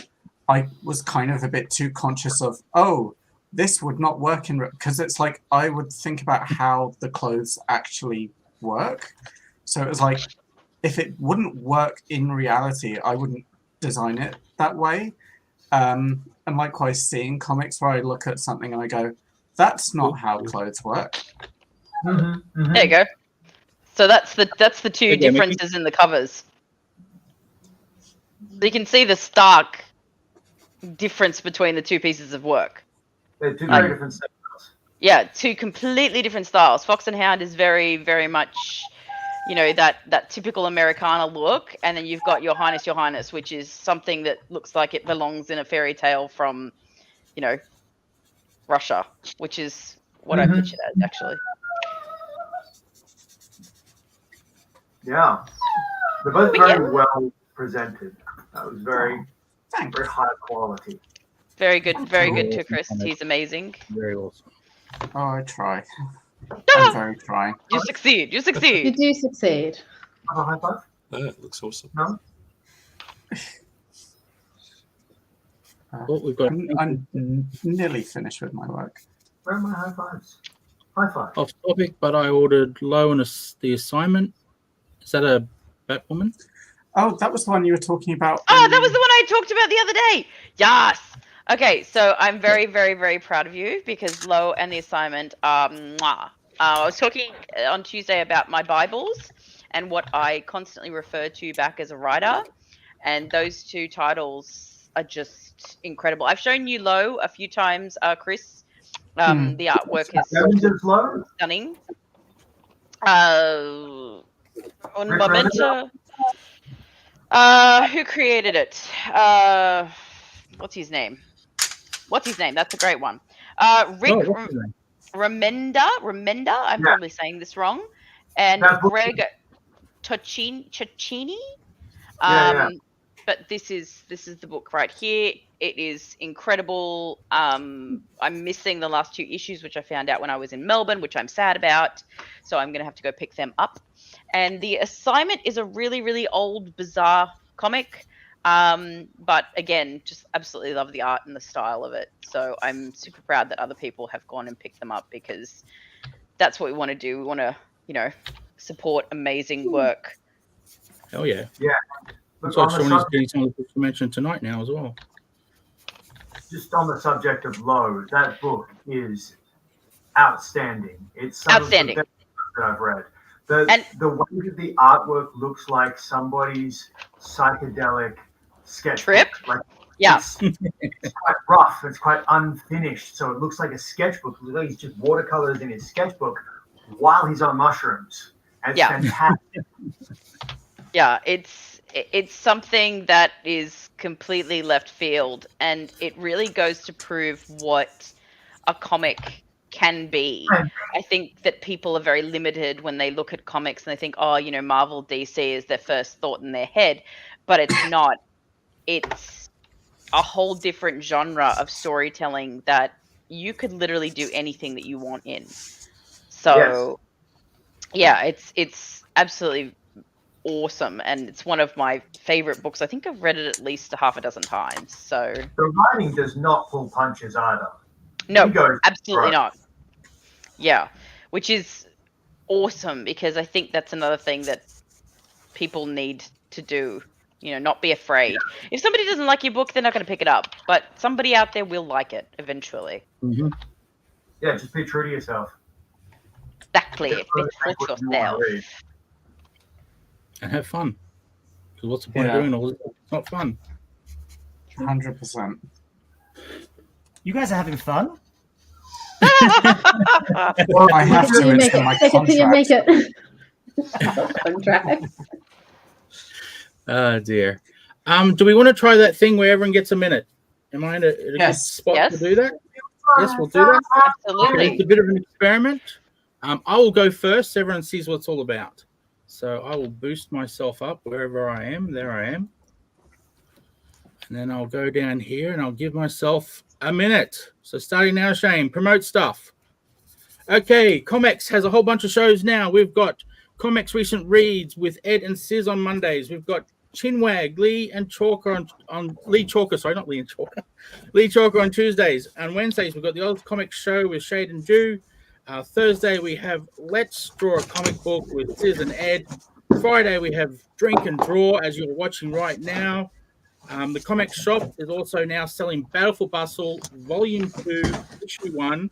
I was kind of a bit too conscious of, this would not work because it's like I would think about how the clothes actually work. So it was like, if it wouldn't work in reality, I wouldn't design it that way. And likewise, seeing comics where I look at something and I go, that's not how clothes work. There you go. So that's the two differences in the covers. So you can see the stark difference between the two pieces of work. They're two very different styles. Yeah, two completely different styles. Fox and Hound is very, very much, that typical Americana look, and then you've got Your Highness, which is something that looks like it belongs in a fairy tale from, Russia, which is what I picture it as, actually. Yeah, they're both very well presented. That was very high quality. Very good to Chris. He's amazing. Very awesome. Oh, I try. I'm very trying. You succeed. You do succeed. Oh, high five. Yeah, it looks awesome. No? We've got. I'm nearly finished with my work. Where are my high fives? High five. Off topic, but I ordered Low on the assignment. Is that a Batwoman? Oh, that was the one you were talking about. Oh, that was the one I talked about the other day. Yes. Okay, so I'm very, very, very proud of you because Low and the assignment are mwah. I was talking on Tuesday about my Bibles and what I constantly refer to back as a writer, and those two titles are just incredible. I've shown you Low a few times, Chris. The artwork is stunning. Un momento. Who created it? What's his name? That's a great one. Rick Remenda. I'm probably saying this wrong. And Greg Ciccini. But this is the book right here. It is incredible. I'm missing the last 2 issues, which I found out when I was in Melbourne, which I'm sad about. So I'm going to have to go pick them up. And the assignment is a really, really old, bizarre comic. But again, just absolutely love the art and the style of it. So I'm super proud that other people have gone and picked them up because that's what we want to do. We want to, support amazing work. Hell yeah. Yeah. Looks like Shawnee's getting some of the books you mentioned tonight now as well. just on the subject of Low, that book is outstanding. It's some Outstanding. of the best books that I've read. The way that the artwork looks like somebody's psychedelic sketchbook. Trip? Like, Yeah. it's quite rough. It's quite unfinished. So it looks like a sketchbook. It looks like he's just watercolors in his sketchbook while he's on mushrooms. And it's fantastic. Yeah, it's something that is completely left field, and it really goes to prove what a comic can be. I think that people are very limited when they look at comics and they think, oh, you know, Marvel, DC is their first thought in their head, but it's not. It's a whole different genre of storytelling that you could literally do anything that you want in. So, yeah, it's absolutely awesome, and it's one of my favorite books. I think I've read it at least a half a dozen times. So the writing does not pull punches either. No, absolutely not. Yeah, which is awesome, because I think that's another thing that people need to do. You know, not be afraid. If somebody doesn't like your book, they're not going to pick it up, but somebody out there will like it eventually. Mm-hmm. Yeah, just be true to yourself. Exactly. Be true to yourself. And have fun. Because what's the point of doing all this? It's not fun. 100%. You guys are having fun? Well, I have to. It's in my contract. You make it. Contract. Oh dear. Do we want to try that thing where everyone gets a minute? Am I in a good spot to do that? Yes, we'll do that. Absolutely. It's a bit of an experiment. I will go first so everyone sees what it's all about. So I will boost myself up wherever I am. There I am. And then I'll go down here and I'll give myself a minute. So starting now, Shane, promote stuff. Okay, Comx has a whole bunch of shows now. We've got Comx Recent Reads with Ed and Sis on Mondays. We've got Chinwag, Lee and Chalker on Lee Chalker, sorry, not Lee and Chalker. Lee Chalker on Tuesdays. And Wednesdays, we've got the Old Comic Show with Shade and Jew. Thursday, we have Let's Draw a Comic Book with Sis and Ed. Friday, we have Drink and Draw, as you're watching right now. The Comx Shop is also now selling Battle for Bustle, Volume 2, Issue 1,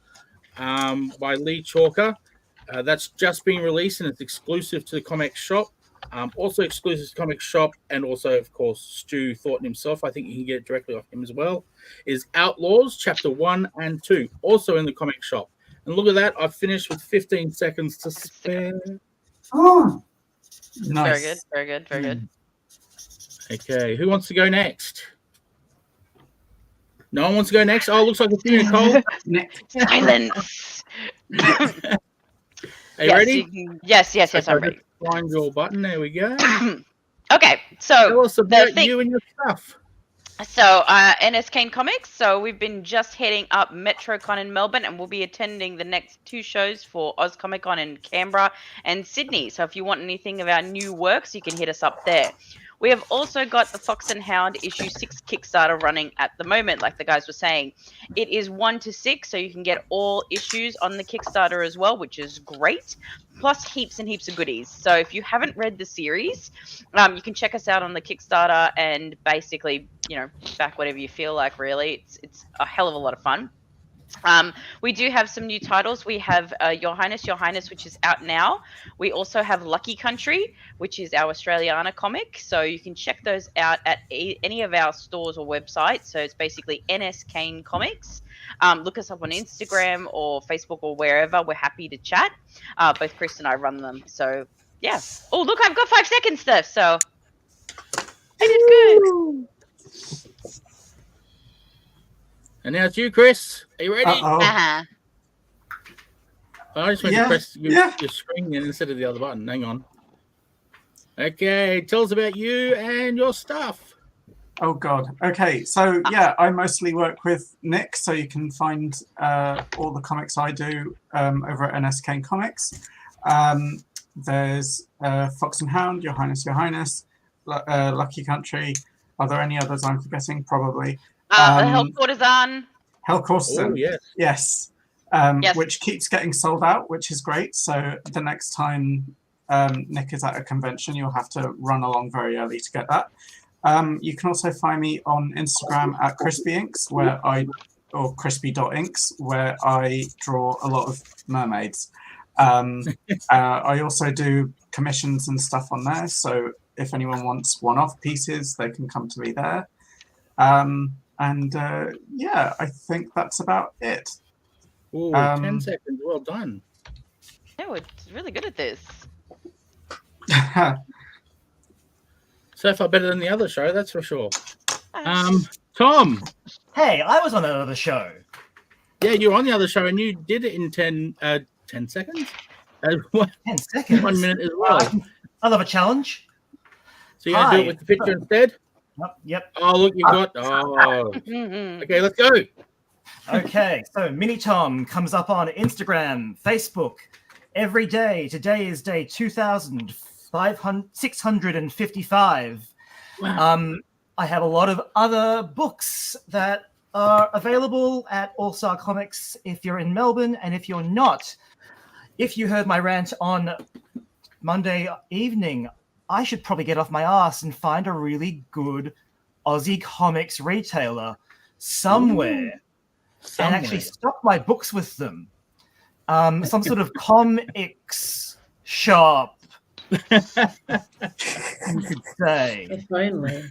by Lee Chalker. That's just being released, and it's exclusive to the Comx Shop. Also exclusive to Comx Shop, and also, of course, Stu Thornton himself. I think you can get it directly off him as well. Is Outlaws, Chapter 1 and 2, also in the Comx Shop. And look at that, I've finished with 15 seconds to spare. Oh, nice. Very good, very good, very good. Okay, who wants to go next? No one wants to go next? Oh, looks like it's you, Nicole. Silence. Are you ready? Yes, I'm ready. Find your button. There we go. Okay, so tell us about you and your stuff. So, NS Kane Comics. So we've been just heading up MetroCon in Melbourne, and we'll be attending the next 2 shows for Oz Comic Con in Canberra and Sydney. So if you want anything of our new works, you can hit us up there. We have also got the Fox and Hound issue 6 Kickstarter running at the moment, like the guys were saying. It is 1 to 6, so you can get all issues on the Kickstarter as well, which is great. Plus heaps and heaps of goodies. So if you haven't read the series, you can check us out on the Kickstarter and basically, you know, back whatever you feel like, really. It's a hell of a lot of fun. We do have some new titles. We have Your Highness, which is out now. We also have Lucky Country, which is our Australiana comic. So you can check those out at any of our stores or websites. So it's basically NS Kane Comics. Look us up on Instagram or Facebook or wherever. We're happy to chat. Both Chris and I run them. So, yeah. Oh, look, I've got 5 seconds left. So I did good. And now it's you, Chris. Are you ready? Uh-huh. I just went to press your screen instead of the other button. Hang on. Okay, tell us about you and your stuff. Oh, God. Okay, so, yeah, I mostly work with Nick, so you can find all the comics I do over at NS Kane Comics. There's Fox and Hound, Your Highness, Lucky Country. Are there any others I'm forgetting? Probably. Hell Courtesan. Hell Courtesan. Oh, yes. Yes. Which keeps getting sold out, which is great. So the next time Nick is at a convention, you'll have to run along very early to get that. You can also find me on Instagram at CrispyInks, or crispy.inks, where I draw a lot of mermaids. I also do commissions and stuff on there, so if anyone wants one-off pieces, they can come to me there. Yeah, I think that's about it. Ooh, 10 seconds. Well done. Yeah, we're really good at this. So far better than the other show, that's for sure. Tom. Hey, I was on that other show. Yeah, you were on the other show and you did it in 10 seconds? 10 seconds? 1 minute as well. I love a challenge. So you're going to do it with the picture instead? Yep. Oh, look, you've got... Oh. Okay, let's go. Okay, so Mini Tom comes up on Instagram, Facebook, every day. Today is day 2,655. Wow. I have a lot of other books that are available at All Star Comics if you're in Melbourne, and if you're not, if you heard my rant on Monday evening, I should probably get off my ass and find a really good Aussie comics retailer somewhere. And actually stock my books with them. Some sort of Comx shop, you could say. If only.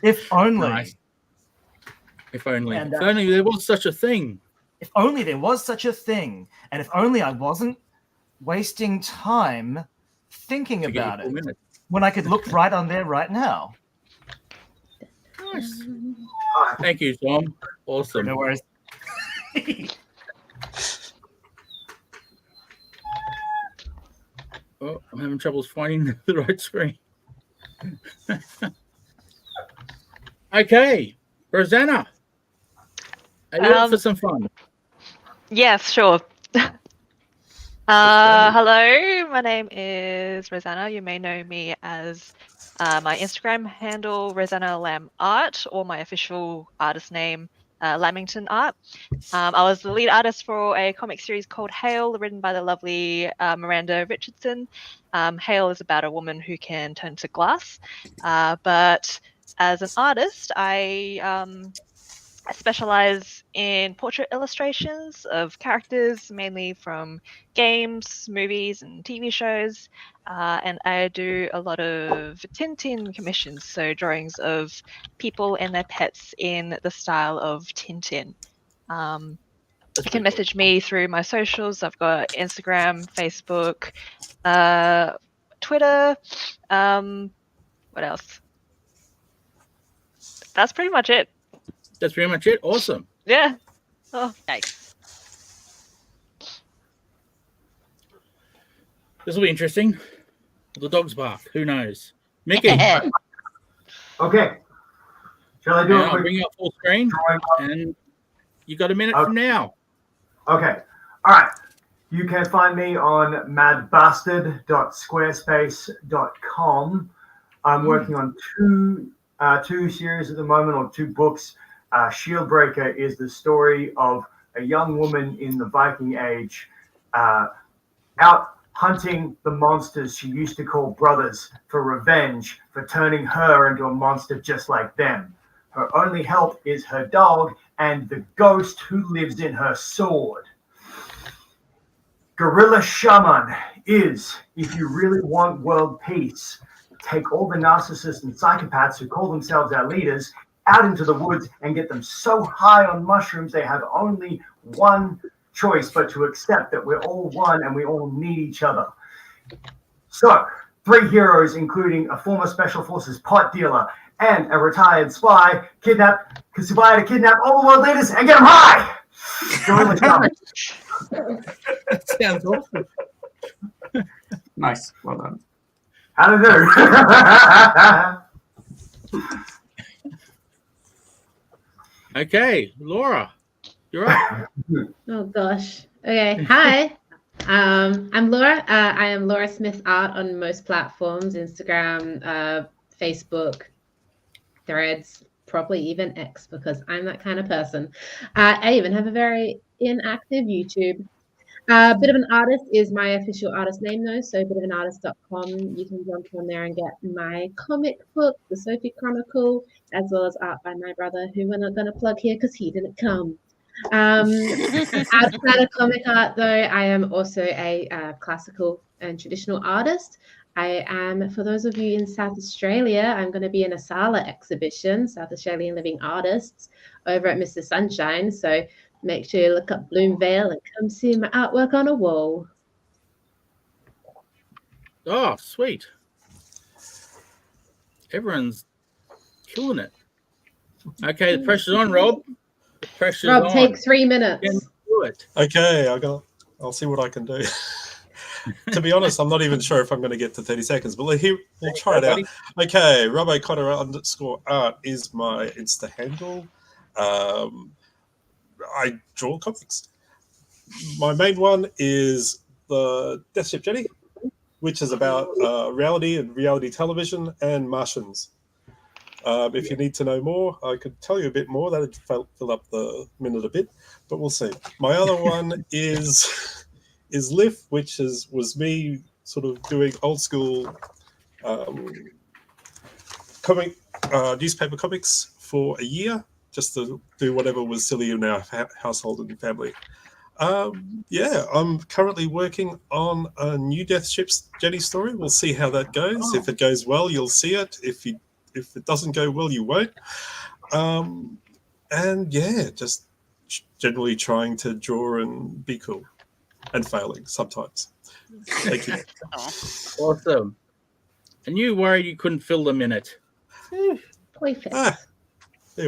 If only. Nice. If only. And, if only there was such a thing. If only there was such a thing. And if only I wasn't wasting time thinking about it when I could look right on there right now. Nice. Thank you, Tom. Awesome. No worries. Oh, I'm having troubles finding the right screen. Okay, Rosanna, are you up for some fun? Yes, sure. Hello, my name is Rosanna. You may know me as my Instagram handle, Rosanna Lam Art, or my official artist name, Lamington Art. I was the lead artist for a comic series called Hail, written by the lovely Miranda Richardson. Hail is about a woman who can turn to glass, but as an artist, I specialize in portrait illustrations of characters, mainly from games, movies, and TV shows. And I do a lot of Tintin commissions, so drawings of people and their pets in the style of Tintin. You can message me through my socials. I've got Instagram, Facebook, Twitter. What else? That's pretty much it. That's pretty much it. Awesome. Yeah. Oh, nice. This will be interesting. The dogs bark. Who knows? Mickey. Okay. Shall I do a I'll quick bring you up full screen, and you got a minute from now. Okay. All right. You can find me on madbastard.squarespace.com. I'm working on two series at the moment, or two books. Shieldbreaker is the story of a young woman in the Viking Age out hunting the monsters she used to call brothers for revenge for turning her into a monster just like them. Her only help is her dog and the ghost who lives in her sword. Gorilla Shaman is, if you really want world peace, take all the narcissists and psychopaths who call themselves our leaders out into the woods and get them so high on mushrooms they have only one choice but to accept that we're all one and we all need each other. So, 3 heroes, including a former Special Forces pot dealer and a retired spy, conspire to kidnap all the world leaders and get them high! That sounds awesome. Nice. Well done. How to do? Okay, Laura, you're up. Oh gosh. Okay. Hi. I'm Laura. I am Laura Smith Art on most platforms: Instagram, Facebook, Threads, probably even X, because I'm that kind of person. I even have a very inactive YouTube. Bit of an Artist is my official artist name, though. So bitofanartist.com. You can jump on there and get my comic book, The Sophie Chronicle, as well as art by my brother, who we're not going to plug here because he didn't come. Outside of comic art, though, I am also a classical and traditional artist. I am, for those of you in South Australia, I'm going to be in a SALA exhibition, South Australian Living Artists, over at Mr. Sunshine. So make sure you look up Bloomvale and come see my artwork on a wall. Oh, sweet. Everyone's killing it. Okay, the pressure's on, Rob. The pressure's Rob, on. take 3 minutes. Do it. Okay, I'll see what I can do. To be honest, I'm not even sure if I'm going to get to 30 seconds, but we'll try it out. Okay, Rob O'Connor _art is my Insta handle. I draw comics. My main one is the Death Ship Jenny, which is about reality and reality television and Martians. If you need to know more, I could tell you a bit more. That would fill up the minute a bit, but we'll see. My other one is Lift, which was me sort of doing old school newspaper comics for a year, just to do whatever was silly in our household and family. I'm currently working on a new Death Ship's Jenny story. We'll see how that goes. Oh. If it goes well, you'll see it. If it doesn't go well, you won't. Just generally trying to draw and be cool, and failing sometimes. Thank you. Awesome. And you worried you couldn't fill the minute. There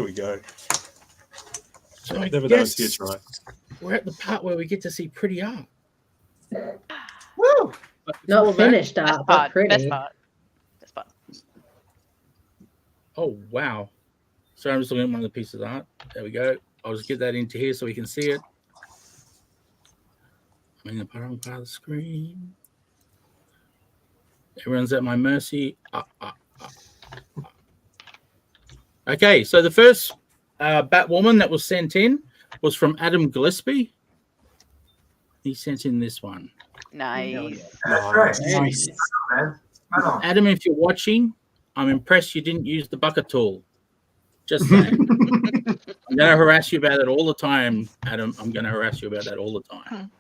we go. So never know until you try. We're at the part where we get to see pretty art. Woo! Not finished art, but pretty. Best part. Oh, wow. So I'm just looking at one of the pieces of art. There we go. I'll just get that into here so we can see it. I'm in the bottom part of the screen. Everyone's at my mercy. Okay, so the first Batwoman that was sent in was from Adam Gillespie. He sent in this one. Nice. That's right. Nice. Adam, if you're watching, I'm impressed you didn't use the bucket tool. Just saying. I'm going to harass you about it all the time, Adam. I'm going to harass you about that all the time.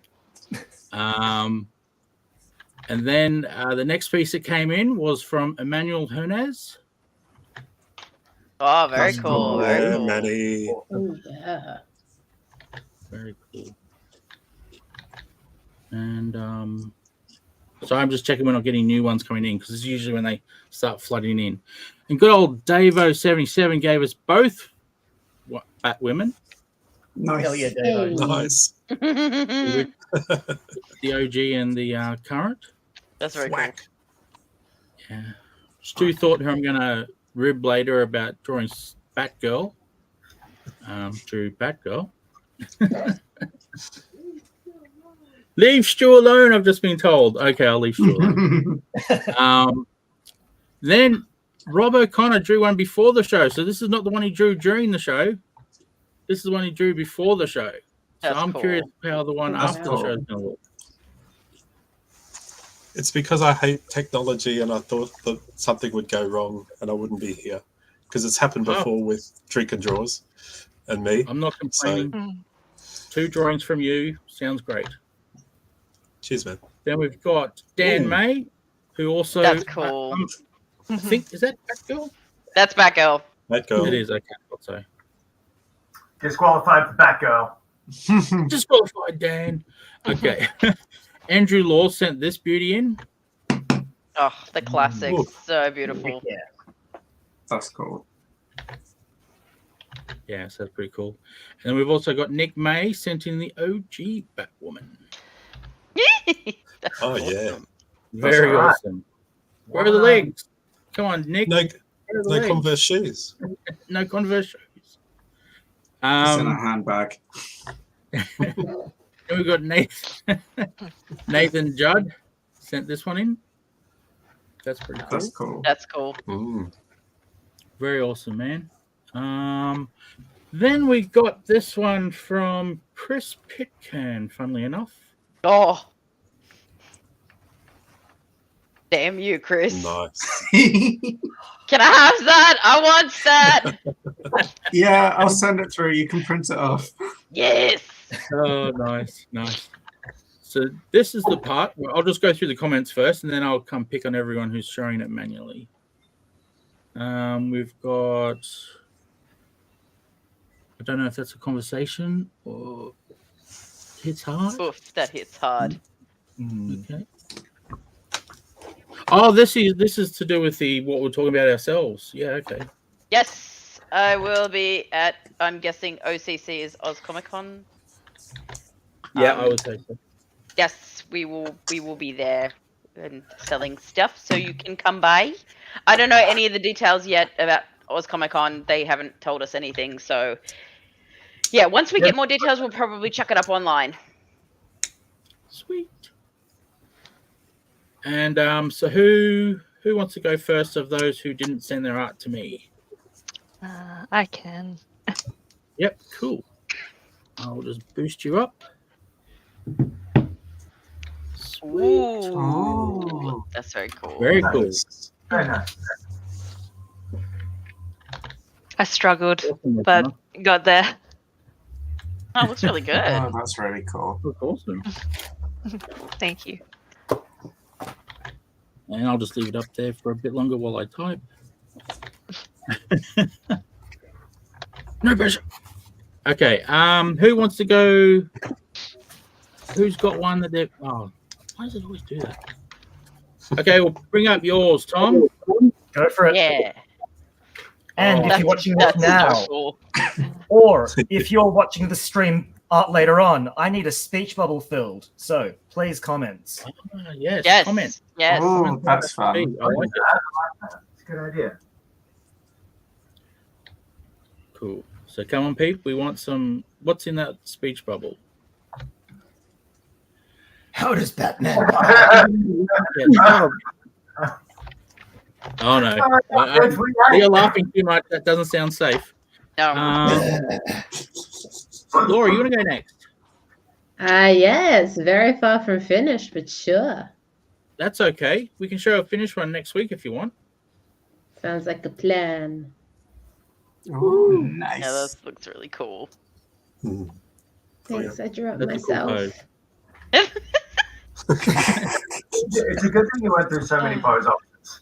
And then the next piece that came in was from Emmanuel Hernandez. Oh, very cool. Very cool. Manny. Oh, yeah. Very cool. And so I'm just checking we're not getting new ones coming in, because it's usually when they start flooding in. And good old Davo77 gave us both Batwomen. Nice. Hell yeah, Dave. Nice. The OG and the current. That's very cool. Yeah. Stu thought I'm going to rib later about drawing Batgirl. Drew Batgirl. Leave Stu alone, I've just been told. Okay, I'll leave Stu alone. Then Rob O'Connor drew one before the show. So this is not the one he drew during the show. This is the one he drew before the show. So I'm curious how the one after the show is going to look. It's because I hate technology and I thought that something would go wrong and I wouldn't be here. Because it's happened before with Drink and Draws and me. I'm not complaining. So. 2 drawings from you. Sounds great. Cheers, man. Then we've got Dan May, who also... That's cool. I think, is that Batgirl? That's Batgirl. Batgirl. It is, okay. I thought so. Disqualified for Batgirl. Disqualified, Dan. Okay. Andrew Law sent this beauty in. Oh, the classic. Ooh. So beautiful. Yeah. That's cool. Yeah, so that's pretty cool. And then we've also got Nick May sent in the OG Batwoman. Oh, yeah. Very awesome. Where are the legs? Come on, Nick. No Converse shoes. No Converse shoes. It's in a handbag. And we've got Nathan Judd sent this one in. That's pretty cool. That's cool. That's cool. Very awesome, man. Then we got this one from Chris Pitcairn, funnily enough. Oh. Damn you, Chris. Nice. Can I have that? I want that. Yeah, I'll send it through. You can print it off. Yes. Oh, nice. So this is the part where I'll just go through the comments first, and then I'll come pick on everyone who's showing it manually. We've got, I don't know if that's a conversation or hits hard. Oof, that hits hard. Okay. Oh, this is to do with what we're talking about ourselves. Yeah, okay. Yes, I will be at, I'm guessing OCC is Oz Comic Con. Yeah, I would say so. Yes, we will be there and selling stuff, so you can come by. I don't know any of the details yet about Oz Comic Con. They haven't told us anything, so yeah, once we get more details, we'll probably chuck it up online. Sweet. And so who wants to go first of those who didn't send their art to me? I can. Yep, cool. I'll just boost you up. Sweet. Ooh, Oh. that's very cool. Very cool. Very nice. I struggled, Awesome, but Rosanna. got there. Oh, looks really good. Oh, that's really cool. That's awesome. Thank you. And I'll just leave it up there for a bit longer while I type. No pressure. Okay. Who wants to go? Who's got one that they're? Oh, why does it always do that? Okay, we'll bring up yours, Tom. Go for it. Yeah. And if you're watching this now, so cool. or if you're watching the stream later on, I need a speech bubble filled. So please comments. Yes. Yes. Comment. Yes. Oh, that's fun. I like it. It's a good idea. Cool. So come on, Pete. We want some. What's in that speech bubble? How does Batman? Yeah, oh no! You're laughing too much. That doesn't sound safe. No. Laura, you want to go next? Yes, very far from finished, but sure. That's okay. We can show a finished one next week if you want. Sounds like a plan. Oh, Yeah, nice. that looks really cool. Thanks, I drew it That's a cool myself. pose. It's a good thing you went through so many pose options.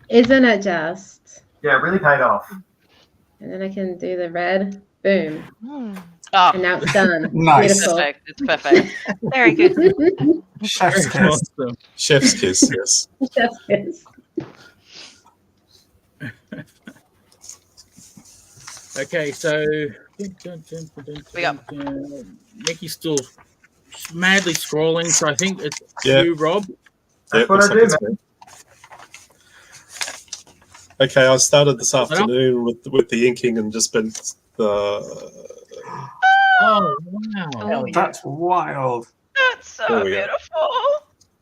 Isn't it just? Yeah, it really paid off. And then I can do the red. Boom. Hmm. Oh, And now it's done. Nice. Beautiful. perfect. It's perfect. Very good. Chef's Very kiss. awesome. Chef's kiss, yes. That's good. Okay, so We got- Nikki's still madly scrolling, so I think it's Yeah. you, Rob. Yep, what looks I like do, it's me. Okay, I started this afternoon with the inking and just been the Oh wow! Oh, yeah. That's wild. That's so Oh, yeah.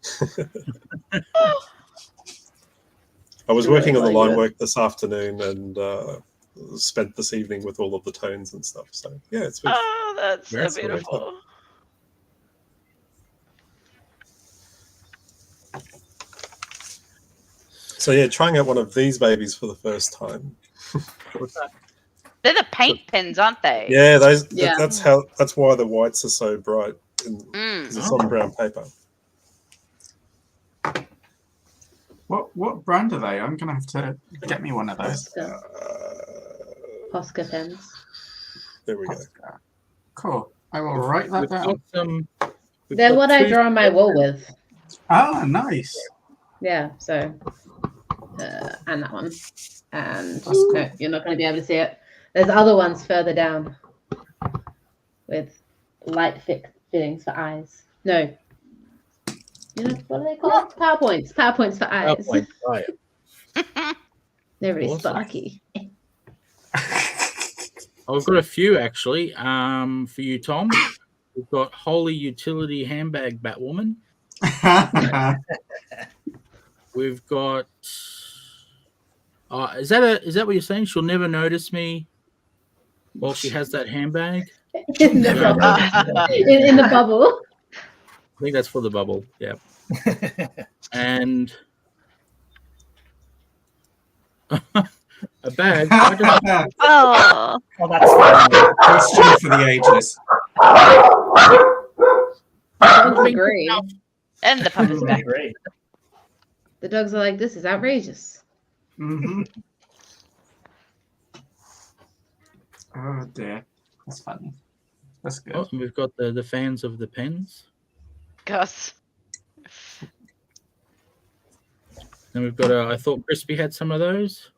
beautiful. I was Do working it on the like line that. work this afternoon and spent this evening with all of the tones and stuff. So yeah, it's been Oh, that's so That's what I beautiful. so yeah, trying out one of these babies for the first time. What's that? They're the paint pens, aren't they? Yeah, those. Yeah. That's why the whites are so bright. Because Mm. it's on brown paper. What brand are they? I'm gonna have to get me one of those. Posca pens. There we go. Cool. I will write that We've down. got some. we've They're got what I two- draw on my wall with. Ah, nice. Yeah, so. And that one. And That's cool. no, you're not going to be able to see it. There's other ones further down with light fittings for eyes. No. You know, what are they called? PowerPoints. PowerPoints for eyes. PowerPoint, right. They're really Awesome. sparky. I've got a few actually. For you, Tom. We've got Holy Utility Handbag Batwoman. We've got. Is that what you're saying? She'll never notice me while she has that handbag. in the bubble. In the bubble. I think that's for the bubble. Yeah. And a bag. Oh, Oh, that's fine. Question for the ages. The dogs agree. And the pup is back. Great. The dogs are like, this is outrageous. Mm-hmm. Oh dear, that's funny. That's good. Oh, and we've got the fans of the pens. Gus. And we've got I thought Crispy had some of those.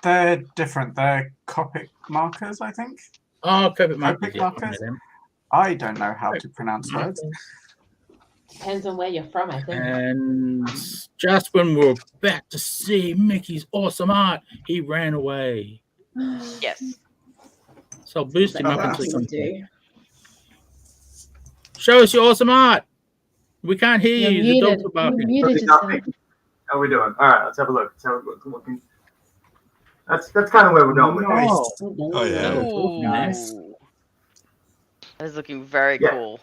They're different. They're Copic markers, I think. Oh, Copic markers. Copic Yeah, markers? them. I don't know how to pronounce words. Depends on where you're from, I think. And just when we were about to see Mickey's awesome art, he ran away. Yes. So I'll boost him up until he What comes do back. you Show us your awesome art. We can't hear You're you. The dogs muted. are barking. You muted yourself. How are we doing? All right, let's have a look. Let's have a look. That's kind of where we're going with this. Nice. Oh yeah. Ooh. Nice. That is looking very Yeah. cool.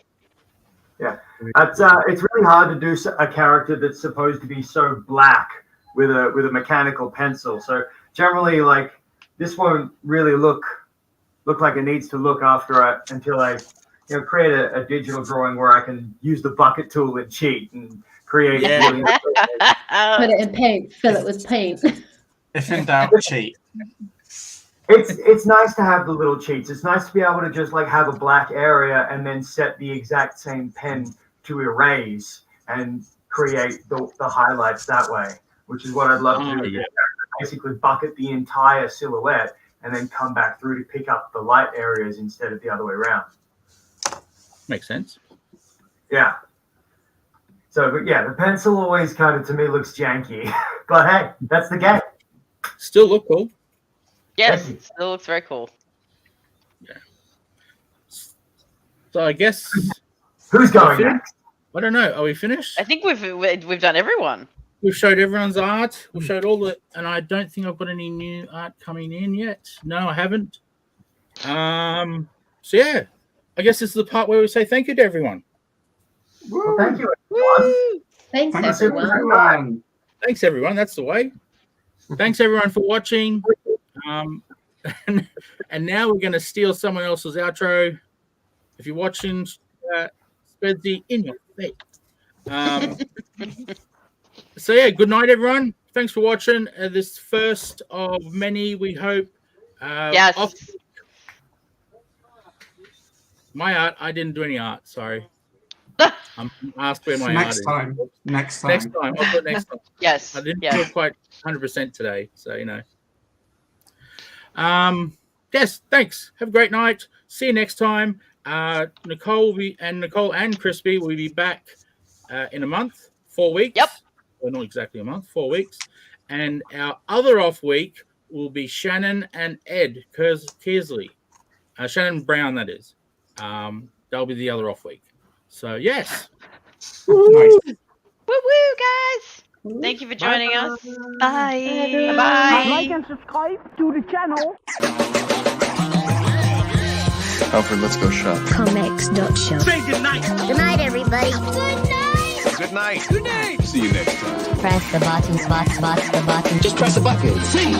It's really hard to do a character that's supposed to be so black with a mechanical pencil. So generally, like this won't really look like it needs to look until I create a digital drawing where I can use the bucket tool and cheat and create. Yeah. Put it in paint. Fill it with paint. If in doubt, cheat. It's nice to have the little cheats. It's nice to be able to just like have a black area and then set the exact same pen to erase and create the highlights that way, which is what I'd love to do. Yeah. Basically bucket the entire silhouette and then come back through to pick up the light areas instead of the other way around. Makes sense. Yeah. So, but yeah, the pencil always kind of to me looks janky, but hey, that's the game. Still look cool. Yes, it still looks very cool. So I guess Who's going next? I don't know. Are we finished? I think we've done everyone. We've showed everyone's art. We've showed all the, and I don't think I've got any new art coming in yet. No, I haven't. So yeah, I guess this is the part where we say thank you to everyone. Well, thank you, everyone. Thanks, Thanks, everyone. everyone. Thanks everyone. That's the way. Thanks everyone for watching. And now we're going to steal someone else's outro. If you're watching, Spedsy in your face. So yeah, good night, everyone. Thanks for watching this first of many. We hope. Yes. My art. I didn't do any art. Sorry. I'm asked where my Next art is. time. Next time. Next time. I'll do it next time. Yes. I didn't yes. feel quite 100% today, so you know. Yes, thanks. Have a great night. See you next time. Nicole and Crispy will be back in a month, 4 weeks. Yep. Well, not exactly a month, 4 weeks. And our other off week will be Shannon and Ed Kearsley. Shannon Brown, that is. That'll be the other off week. So yes. Nice. Woo woo, guys. Thank you for joining us. bye. Bye. Like and subscribe to the channel. Alfred, let's go shop. Comx.shop. Say good night. Good night, everybody. Good night. Good night. See you next time. Press the button, the button. Just press a button. See.